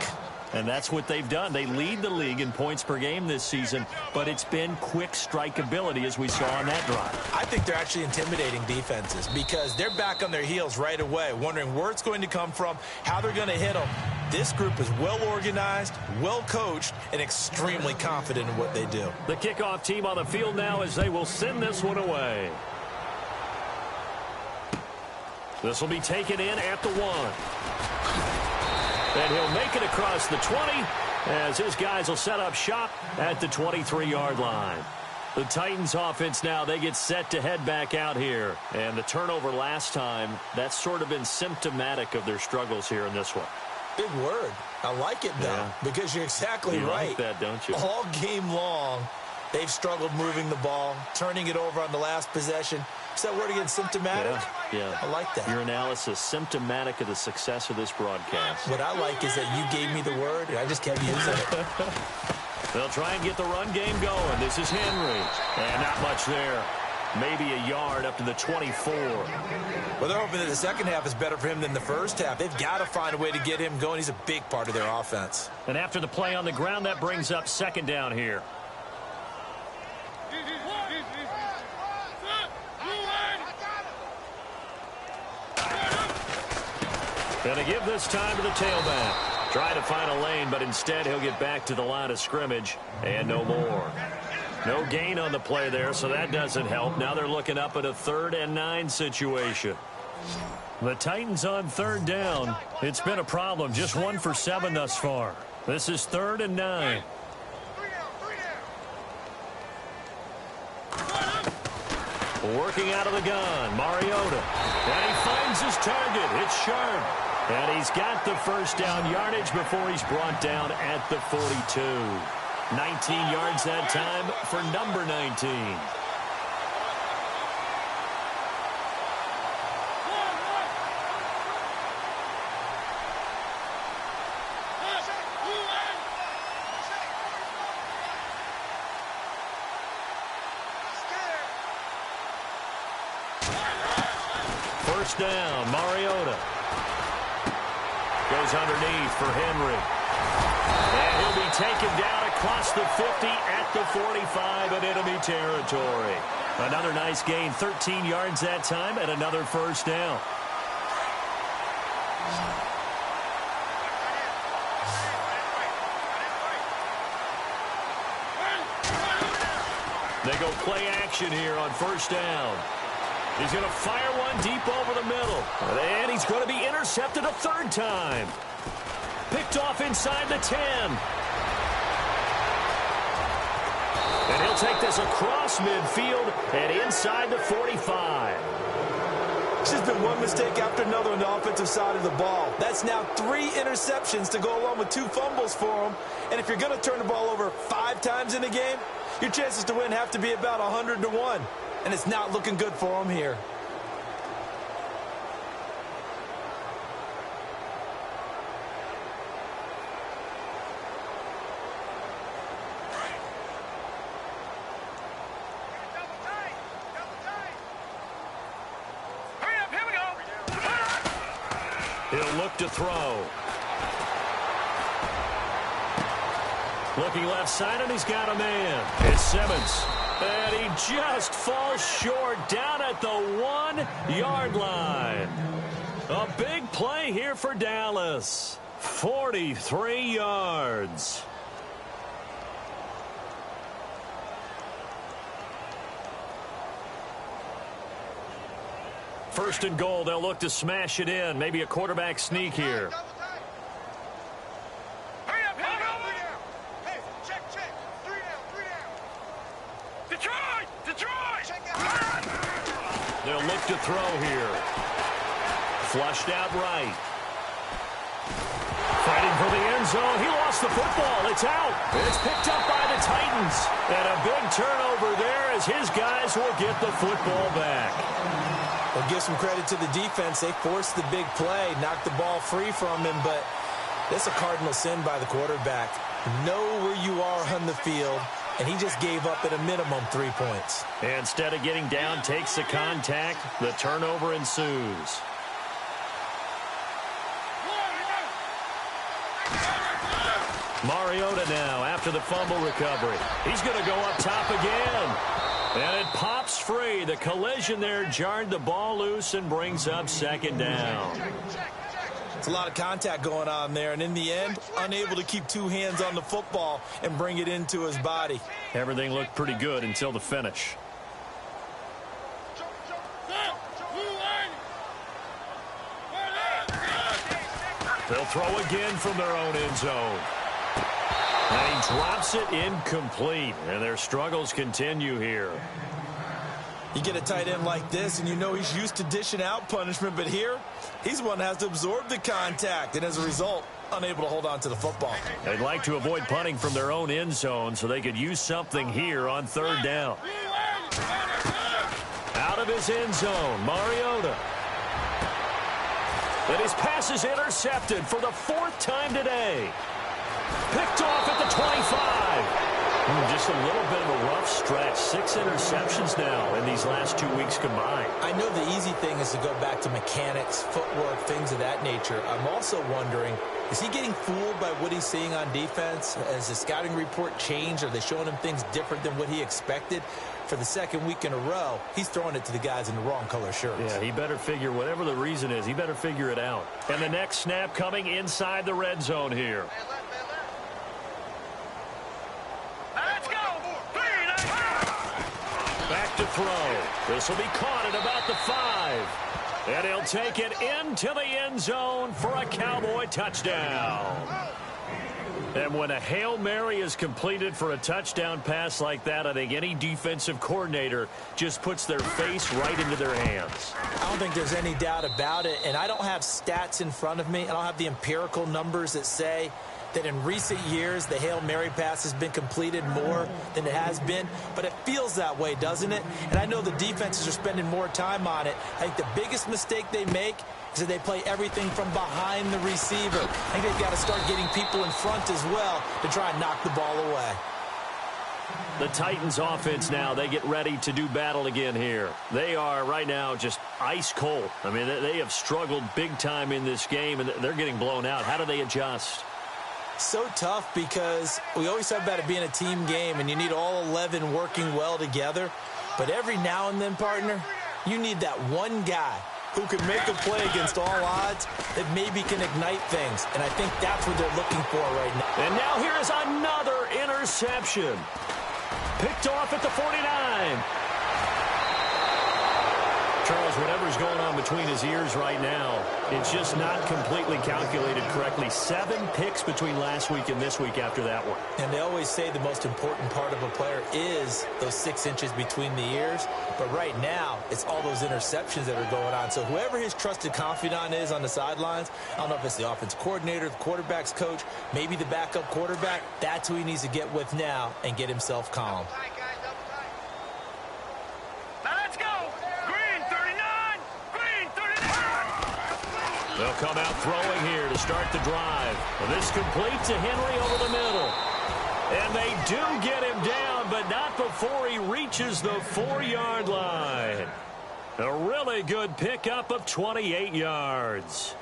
Speaker 3: And that's what they've done. They lead the league in points per game this season, but it's been quick strikeability as we saw on that drive.
Speaker 4: I think they're actually intimidating defenses because they're back on their heels right away, wondering where it's going to come from, how they're going to hit them. This group is well organized, well coached, and extremely confident in what they do.
Speaker 3: The kickoff team on the field now as they will send this one away. This will be taken in at the 1. And he'll make it across the 20 as his guys will set up shop at the 23-yard line. The Titans offense now, they get set to head back out here. And the turnover last time, that's sort of been symptomatic of their struggles here in this one.
Speaker 4: Big word. I like it, though, because you're exactly right.
Speaker 3: You like that, don't you?
Speaker 4: All game long, they've struggled moving the ball, turning it over on the last possession. Is that word again, symptomatic?
Speaker 3: Yeah.
Speaker 4: I like that.
Speaker 3: Your analysis, symptomatic of the success of this broadcast.
Speaker 4: What I like is that you gave me the word, and I just kept using it.
Speaker 3: They'll try and get the run game going. This is Henry. And not much there. Maybe a yard up to the 24.
Speaker 4: Well, they're hoping that the second half is better for him than the first half. They've got to find a way to get him going. He's a big part of their offense.
Speaker 3: And after the play on the ground, that brings up second down here. Going to give this time to the tailback. Try to find a lane, but instead he'll get back to the line of scrimmage and no more. No gain on the play there, so that doesn't help. Now they're looking up at a 3rd and 9 situation. The Titans on 3rd down. It's been a problem. Just 1 for 7 thus far. This is 3rd and 9. Working out of the gun, Mariota. And he finds his target. It's Sharp. And he's got the first down yardage before he's brought down at the 42. 19 yards that time for number 19. First down, Mariota. Goes underneath for Henry. And he'll be taken down across the 50 at the 45 in enemy territory. Another nice gain, 13 yards that time, and another first down. They go play action here on first down. He's going to fire one deep over the middle. And he's going to be intercepted a 3rd time. Picked off inside the 10. And he'll take this across midfield and inside the 45.
Speaker 4: It's just been one mistake after another on the offensive side of the ball. That's now 3 interceptions to go along with 2 fumbles for him. And if you're going to turn the ball over 5 times in a game, your chances to win have to be about 100 to 1. And it's not looking good for him here.
Speaker 3: He'll look to throw. Looking left side, and he's got a man. It's Simmons. And he just falls short down at the 1-yard line. A big play here for Dallas. 43 yards. First and goal, they'll look to smash it in. Maybe a quarterback sneak here.
Speaker 5: Hurry up, hurry up. Hey, check. 3 down. Detroit.
Speaker 3: They'll look to throw here. Flushed out right. Fighting for the end zone. He lost the football. It's out. It's picked up by the Titans. And a big turnover there as his guys will get the football back.
Speaker 4: Well, give some credit to the defense. They forced the big play, knocked the ball free from him, but that's a cardinal sin by the quarterback. Know where you are on the field, and he just gave up at a minimum 3 points.
Speaker 3: Instead of getting down, takes the contact. The turnover ensues. Mariota now after the fumble recovery. He's going to go up top again. And it pops free. The collision there jarred the ball loose and brings up second down.
Speaker 4: It's a lot of contact going on there, and in the end, unable to keep 2 hands on the football and bring it into his body.
Speaker 3: Everything looked pretty good until the finish. They'll throw again from their own end zone. And he drops it incomplete, and their struggles continue here.
Speaker 4: You get a tight end like this, and you know he's used to dishing out punishment, but here, he's the one that has to absorb the contact, and as a result, unable to hold on to the football.
Speaker 3: They'd like to avoid punting from their own end zone so they could use something here on third down. Out of his end zone, Mariota. And his pass is intercepted for the 4th time today. Picked off at the 25. Just a little bit of a rough stretch. 6 interceptions now in these last 2 weeks combined.
Speaker 4: I know the easy thing is to go back to mechanics, footwork, things of that nature. I'm also wondering, is he getting fooled by what he's seeing on defense? Has the scouting report changed? Are they showing him things different than what he expected? For the 2nd week in a row, he's throwing it to the guys in the wrong color shirts.
Speaker 3: Yeah, he better figure, whatever the reason is, he better figure it out. And the next snap coming inside the red zone here.
Speaker 5: Let's go.
Speaker 3: Back to throw. This will be caught at about the 5. And he'll take it into the end zone for a Cowboy touchdown. And when a Hail Mary is completed for a touchdown pass like that, I think any defensive coordinator just puts their face right into their hands.
Speaker 4: I don't think there's any doubt about it, and I don't have stats in front of me. I don't have the empirical numbers that say that in recent years the Hail Mary pass has been completed more than it has been, but it feels that way, doesn't it? And I know the defenses are spending more time on it. I think the biggest mistake they make is that they play everything from behind the receiver. I think they've got to start getting people in front as well to try and knock the ball away.
Speaker 3: The Titans offense now, they get ready to do battle again here. They are right now just ice cold. I mean, they have struggled big time in this game, and they're getting blown out. How do they adjust?
Speaker 4: So tough because we always talk about it being a team game, and you need all 11 working well together. But every now and then, partner, you need that one guy who can make a play against all odds that maybe can ignite things. And I think that's what they're looking for right now.
Speaker 3: And now here is another interception. Picked off at the 49. Charles, whatever's going on between his ears right now, it's just not completely calculated correctly. 7 picks between last week and this week after that one.
Speaker 4: And they always say the most important part of a player is those 6 inches between the ears. But right now, it's all those interceptions that are going on. So whoever his trusted confidant is on the sidelines, I don't know if it's the offense coordinator, the quarterback's coach, maybe the backup quarterback, that's who he needs to get with now and get himself calm.
Speaker 3: They'll come out throwing here to start the drive. Well, this complete to Henry over the middle. And they do get him down, but not before he reaches the 4-yard line. A really good pickup of 28 yards.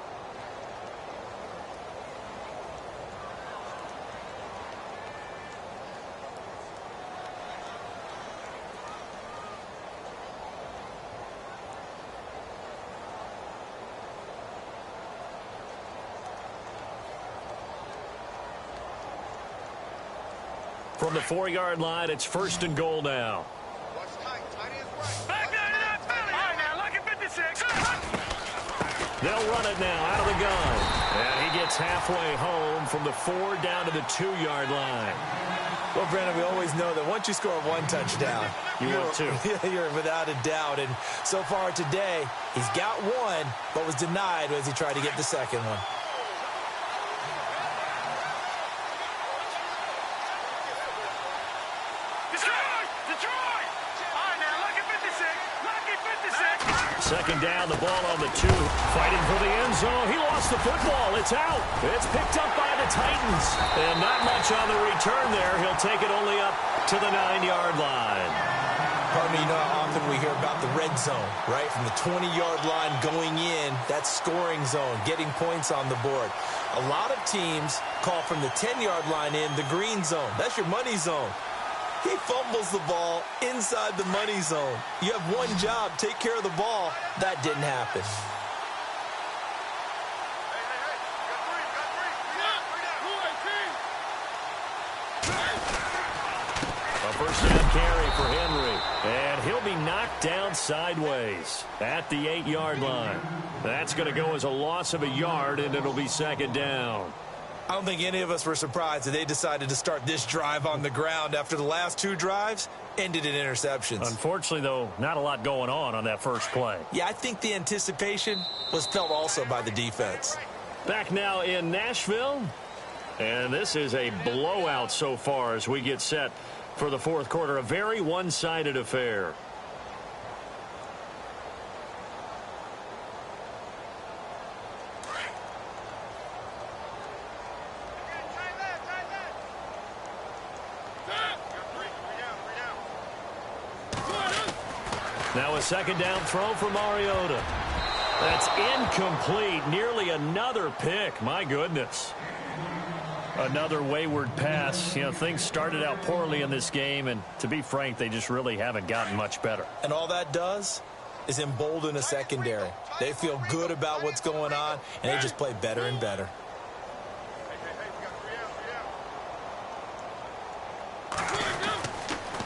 Speaker 3: From the 4-yard line, it's 1st and goal now.
Speaker 5: Back there to that belly. All right, now, look at 56.
Speaker 3: They'll run it now out of the gun. And he gets halfway home from the 4 down to the 2-yard line.
Speaker 4: Well, Brandon, we always know that once you score 1 touchdown,
Speaker 3: you're 2.
Speaker 4: You're without a doubt. And so far today, he's got 1, but was denied as he tried to get the second one.
Speaker 3: Second down, the ball on the 2. Fighting for the end zone. He lost the football. It's out. It's picked up by the Titans. And not much on the return there. He'll take it only up to the 9-yard line.
Speaker 4: Pardon me, you know how often we hear about the red zone, right? From the 20-yard line going in, that's scoring zone, getting points on the board. A lot of teams call from the 10-yard line in the green zone. That's your money zone. He fumbles the ball inside the money zone. You have one job, take care of the ball. That didn't happen.
Speaker 3: A first down carry for Henry. And he'll be knocked down sideways at the 8-yard line. That's going to go as a loss of a yard, and it'll be second down.
Speaker 4: I don't think any of us were surprised that they decided to start this drive on the ground after the last 2 drives ended in interceptions.
Speaker 3: Unfortunately, though, not a lot going on that first play.
Speaker 4: Yeah, I think the anticipation was felt also by the defense.
Speaker 3: Back now in Nashville, and this is a blowout so far as we get set for the fourth quarter. A very one-sided affair. Now a second down throw for Mariota. That's incomplete. Nearly another pick. My goodness. Another wayward pass. You know, things started out poorly in this game, and to be frank, they just really haven't gotten much better.
Speaker 4: And all that does is embolden a secondary. They feel good about what's going on, and they just play better and better.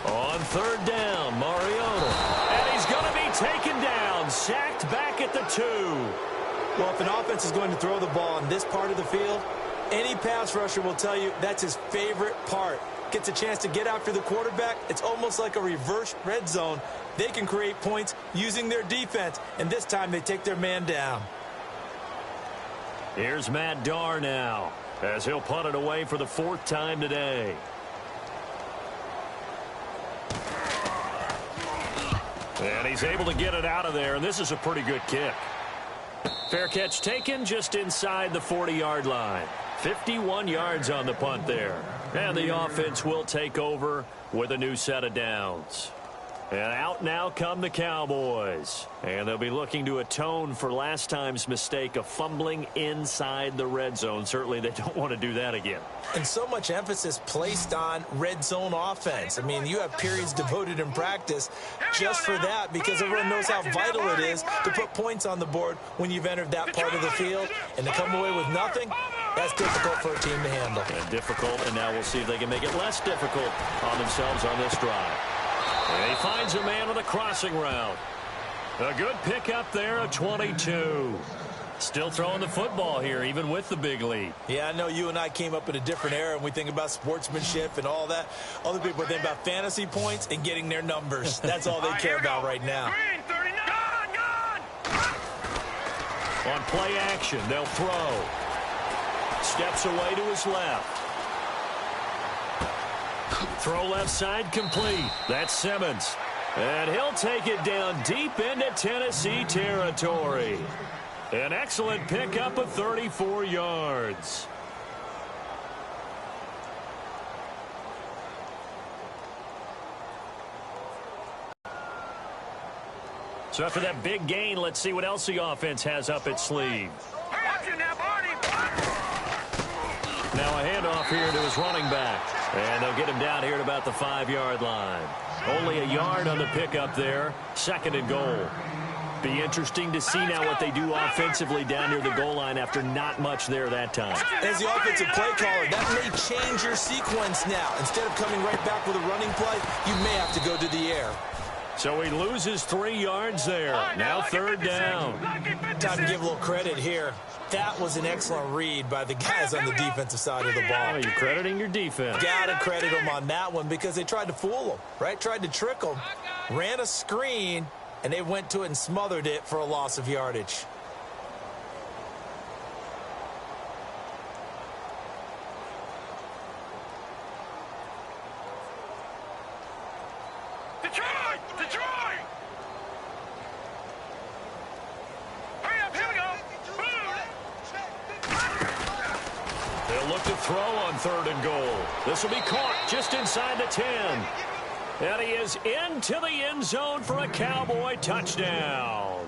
Speaker 3: On third down, Mariota. And he's going to be taken down, sacked back at the 2.
Speaker 4: Well, if an offense is going to throw the ball in this part of the field, any pass rusher will tell you that's his favorite part. Gets a chance to get after the quarterback. It's almost like a reverse red zone. They can create points using their defense, and this time they take their man down.
Speaker 3: Here's Matt Darr now, as he'll punt it away for the 4th time today. And he's able to get it out of there, and this is a pretty good kick. Fair catch taken just inside the 40-yard line. 51 yards on the punt there. And the offense will take over with a new set of downs. And out now come the Cowboys. And they'll be looking to atone for last time's mistake of fumbling inside the red zone. Certainly they don't want to do that again.
Speaker 4: And so much emphasis placed on red zone offense. I mean, you have periods devoted in practice just for that, because everyone knows how vital it is to put points on the board when you've entered that part of the field. And to come away with nothing, that's difficult for a team to handle.
Speaker 3: And difficult, and now we'll see if they can make it less difficult on themselves on this drive. And he finds a man on the crossing route. A good pickup there, a 22. Still throwing the football here, even with the big lead.
Speaker 4: Yeah, I know you and I came up in a different era, and we think about sportsmanship and all that. Other people think about fantasy points and getting their numbers. That's all they care about right now.
Speaker 3: On play action, they'll throw. Steps away to his left. Throw left side complete. That's Simmons. And he'll take it down deep into Tennessee territory. An excellent pickup of 34 yards. So after that big gain, let's see what else the offense has up its sleeve. Now a handoff here to his running back. And they'll get him down here at about the 5-yard line. Only a yard on the pickup there. 2nd and goal. Be interesting to see now what they do offensively down near the goal line after not much there that time.
Speaker 4: As the offensive play caller, that may change your sequence now. Instead of coming right back with a running play, you may have to go to the air.
Speaker 3: So he loses 3 yards there. Now 3rd down.
Speaker 4: time to give a little credit here. That was an excellent read by the guys on the defensive side of the ball.
Speaker 3: Oh, you're crediting your defense.
Speaker 4: Gotta credit them on that one because they tried to fool them, right? Tried to trick them, ran a screen, and they went to it and smothered it for a loss of yardage.
Speaker 5: Detroit! Detroit! Hurry up, here we go.
Speaker 3: They'll look to throw on 3rd and goal. This will be caught just inside the 10. And he is into the end zone for a Cowboy touchdown.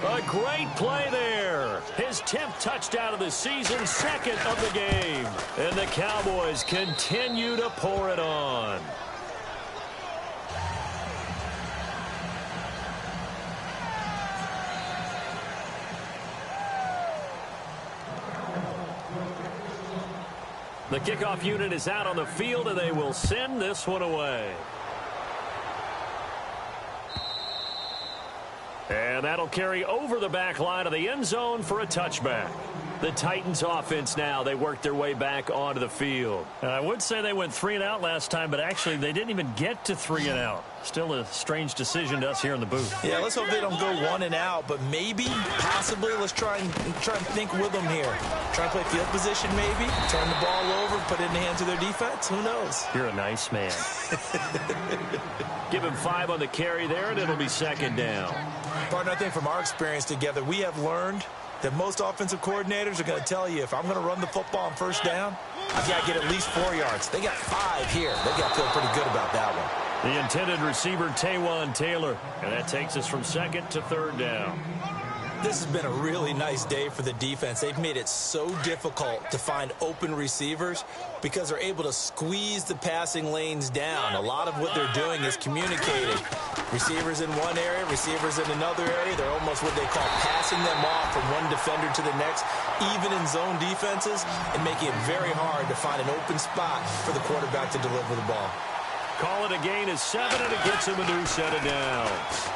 Speaker 3: A great play there. His 10th touchdown of the season, 2nd of the game. And the Cowboys continue to pour it on. The kickoff unit is out on the field, and they will send this one away. And that'll carry over the back line of the end zone for a touchback. The Titans offense now, they worked their way back onto the field. I would say they went 3 and out last time, but actually they didn't even get to 3 and out. Still a strange decision to us here in the booth.
Speaker 4: Yeah, let's hope they don't go 1 and out, but maybe, possibly, let's try and think with them here. Try and play field position maybe, turn the ball over, put it in the hands of their defense. Who knows?
Speaker 3: You're a nice man. Give him 5 on the carry there, and it'll be 2nd down.
Speaker 4: Partner, I think from our experience together, we have learned that most offensive coordinators are going to tell you, if I'm going to run the football on 1st down, I've got to get at least 4 yards. They got 5 here. They got to feel pretty good about that one.
Speaker 3: The intended receiver, Taywan Taylor. And that takes us from 2nd to 3rd down.
Speaker 4: This has been a really nice day for the defense. They've made it so difficult to find open receivers because they're able to squeeze the passing lanes down. A lot of what they're doing is communicating. Receivers in one area, receivers in another area. They're almost what they call passing them off from one defender to the next, even in zone defenses, and making it very hard to find an open spot for the quarterback to deliver the ball.
Speaker 3: Call it a gain of 7, and it gets him a new set of downs.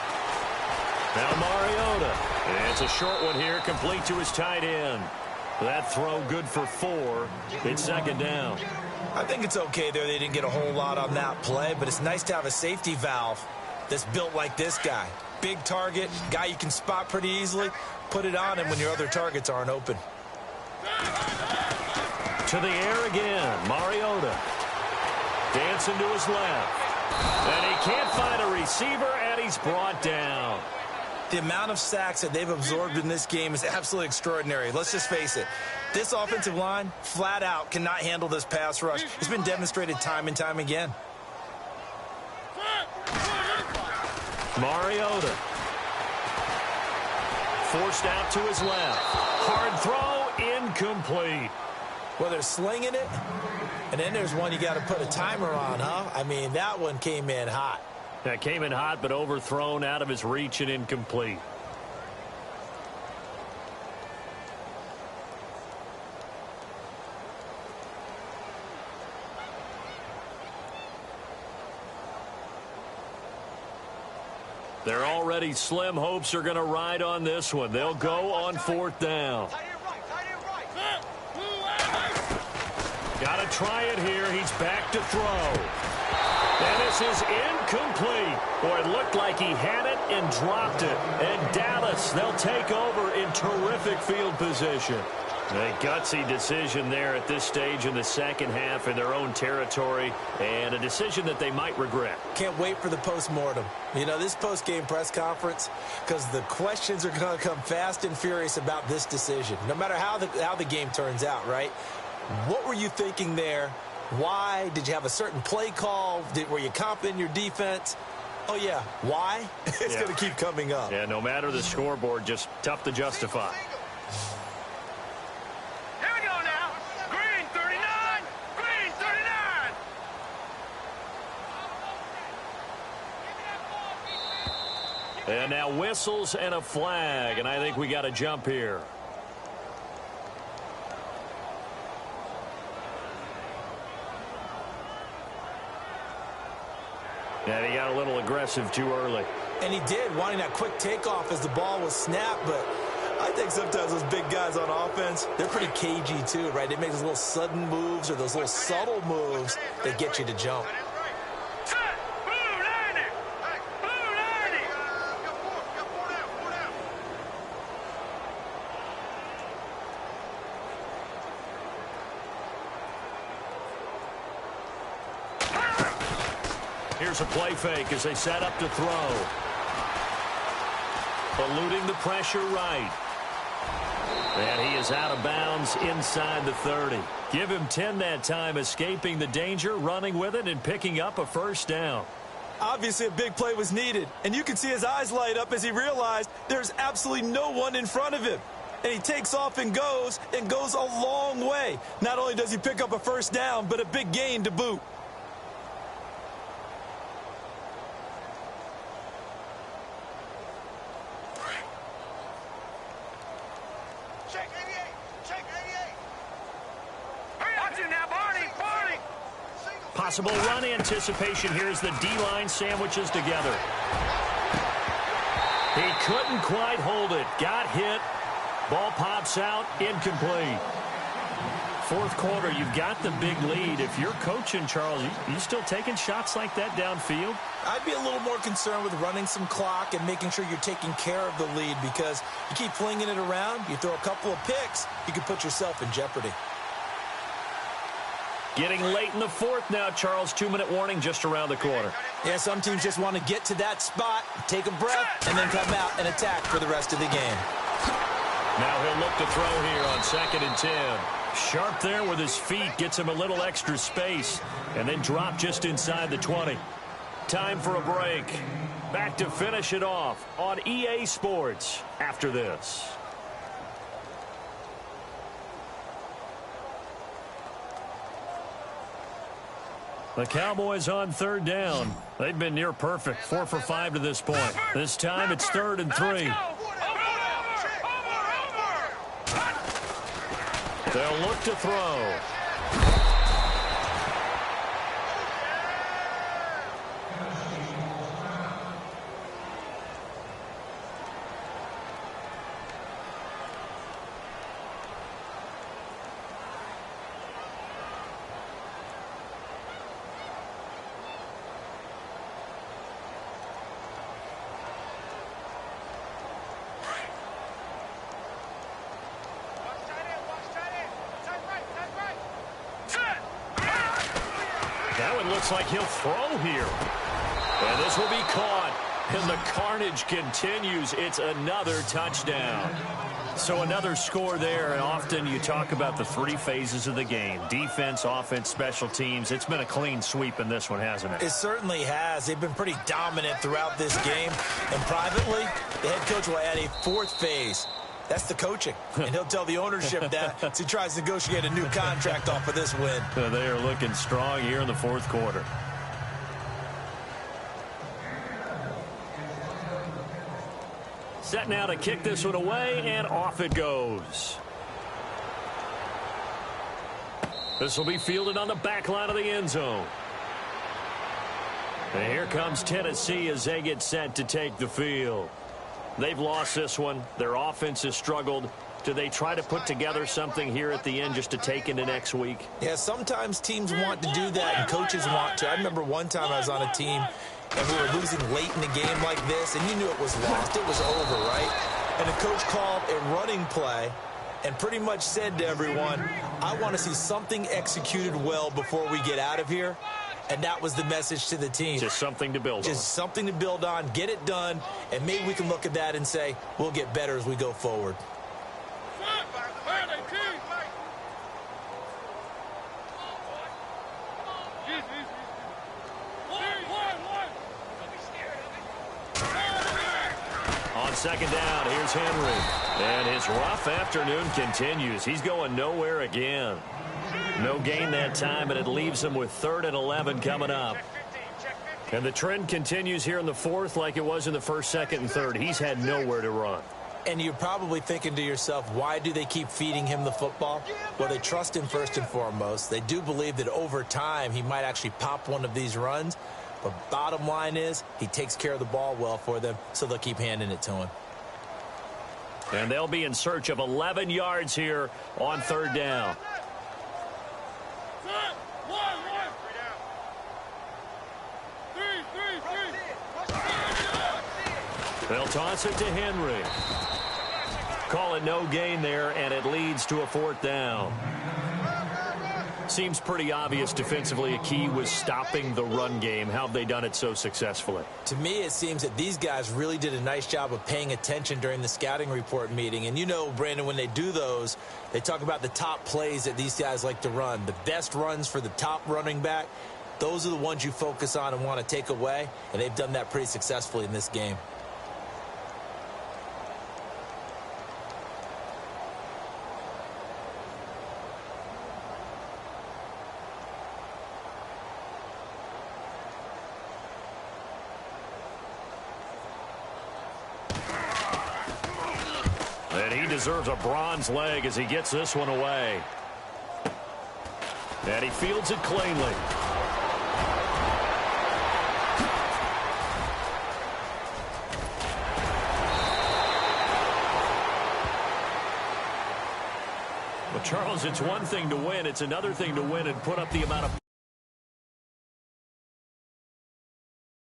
Speaker 3: Now Mariota. And it's a short one here, complete to his tight end. That throw good for 4. It's 2nd down.
Speaker 4: I think it's okay there. They didn't get a whole lot on that play, but it's nice to have a safety valve that's built like this guy. Big target, guy you can spot pretty easily. Put it on him when your other targets aren't open.
Speaker 3: To the air again, Mariota. Dancing to his left. And he can't find a receiver, and he's brought down.
Speaker 4: The amount of sacks that they've absorbed in this game is absolutely extraordinary. Let's just face it. This offensive line, flat out, cannot handle this pass rush. It's been demonstrated time and time again.
Speaker 3: Mariota. Forced out to his left. Hard throw, incomplete.
Speaker 4: Well, they're slinging it, and then there's one you got to put a timer on, huh? I mean, that one came in hot.
Speaker 3: That came in hot, but overthrown, out of his reach, and incomplete. Their already slim hopes are going to ride on this one. They'll go on 4th down. Got to try it here. He's back to throw. And this is incomplete. Boy, it looked like he had it and dropped it. And Dallas, they'll take over in terrific field position. A gutsy decision there at this stage in the 2nd half in their own territory, and a decision that they might regret.
Speaker 4: Can't wait for the postmortem. You know, this post-game press conference, because the questions are going to come fast and furious about this decision, no matter how the game turns out, right? What were you thinking there? Why? Did you have a certain play call? Were you confident in your defense? Oh, yeah. Why? It's going to keep coming up.
Speaker 3: Yeah, no matter the scoreboard, just tough to justify.
Speaker 5: Here we go now. Green 39. Green 39.
Speaker 3: And now whistles and a flag, and I think we got to jump here. And he got a little aggressive too early.
Speaker 4: And he did, wanting that quick takeoff as the ball was snapped, but I think sometimes those big guys on offense, they're pretty cagey too, right? They make those little sudden moves or those little subtle moves that get you to jump.
Speaker 3: Here's a play fake as they set up to throw. Eluding the pressure right. And he is out of bounds inside the 30. Give him 10 that time, escaping the danger, running with it, and picking up a first down.
Speaker 4: Obviously, a big play was needed, and you can see his eyes light up as he realized there's absolutely no one in front of him. And he takes off and goes a long way. Not only does he pick up a first down, but a big gain to boot.
Speaker 3: Possible run anticipation here as the D-line sandwiches together. He couldn't quite hold it. Got hit. Ball pops out. Incomplete. Fourth quarter, you've got the big lead. If you're coaching, Charles, you still taking shots like that downfield?
Speaker 4: I'd be a little more concerned with running some clock and making sure you're taking care of the lead, because you keep flinging it around, you throw a couple of picks, you can put yourself in jeopardy.
Speaker 3: Getting late in the fourth now, Charles. 2-minute warning just around the corner.
Speaker 4: Yeah, some teams just want to get to that spot, take a breath, and then come out and attack for the rest of the game.
Speaker 3: Now he'll look to throw here on 2nd and 10. Sharp there with his feet, gets him a little extra space, and then drop just inside the 20. Time for a break. Back to finish it off on EA Sports after this. The Cowboys on 3rd down. They've been near perfect, 4 for 5 to this point. This time it's 3rd and 3. They'll look to throw. That one looks like he'll throw here. And this will be caught. And the carnage continues. It's another touchdown. So another score there. And often you talk about the 3 phases of the game. Defense, offense, special teams. It's been a clean sweep in this one, hasn't it?
Speaker 4: It certainly has. They've been pretty dominant throughout this game. And privately, the head coach will add a 4th phase. That's the coaching. And he'll tell the ownership that as he tries to negotiate a new contract off of this win.
Speaker 3: They are looking strong here in the 4th quarter. Set now to kick this one away, and off it goes. This will be fielded on the back line of the end zone. And here comes Tennessee as they get set to take the field. They've lost this one. Their offense has struggled. Do they try to put together something here at the end just to take into next week?
Speaker 4: Yeah, sometimes teams want to do that and coaches want to. I remember one time I was on a team and we were losing late in the game like this, and you knew it was lost. It was over, right? And the coach called a running play and pretty much said to everyone, I want to see something executed well before we get out of here. And that was the message to the team.
Speaker 3: Just something to build on.
Speaker 4: Just something to build on, get it done, and maybe we can look at that and say, we'll get better as we go forward.
Speaker 3: On 2nd down, here's Henry. And his rough afternoon continues. He's going nowhere again. No gain that time, and it leaves him with 3rd and 11 coming up. And the trend continues here in the 4th like it was in the 1st, 2nd, and 3rd. He's had nowhere to run.
Speaker 4: And you're probably thinking to yourself, why do they keep feeding him the football? Well, they trust him first and foremost. They do believe that over time he might actually pop one of these runs. But bottom line is he takes care of the ball well for them, so they'll keep handing it to him.
Speaker 3: And they'll be in search of 11 yards here on third down. They'll toss it to Henry. Call it no gain there, and it leads to a fourth down. Seems pretty obvious defensively a key was stopping the run game. How have they done it so successfully?
Speaker 4: To me, it seems that these guys really did a nice job of paying attention during the scouting report meeting. And you know, Brandon, when they do those, they talk about the top plays that these guys like to run. The best runs for the top running back, those are the ones you focus on and want to take away. And they've done that pretty successfully in this game.
Speaker 3: And he deserves a bronze leg as he gets this one away. And he fields it cleanly. Well, Charles, it's one thing to win. It's another thing to win and put up the amount of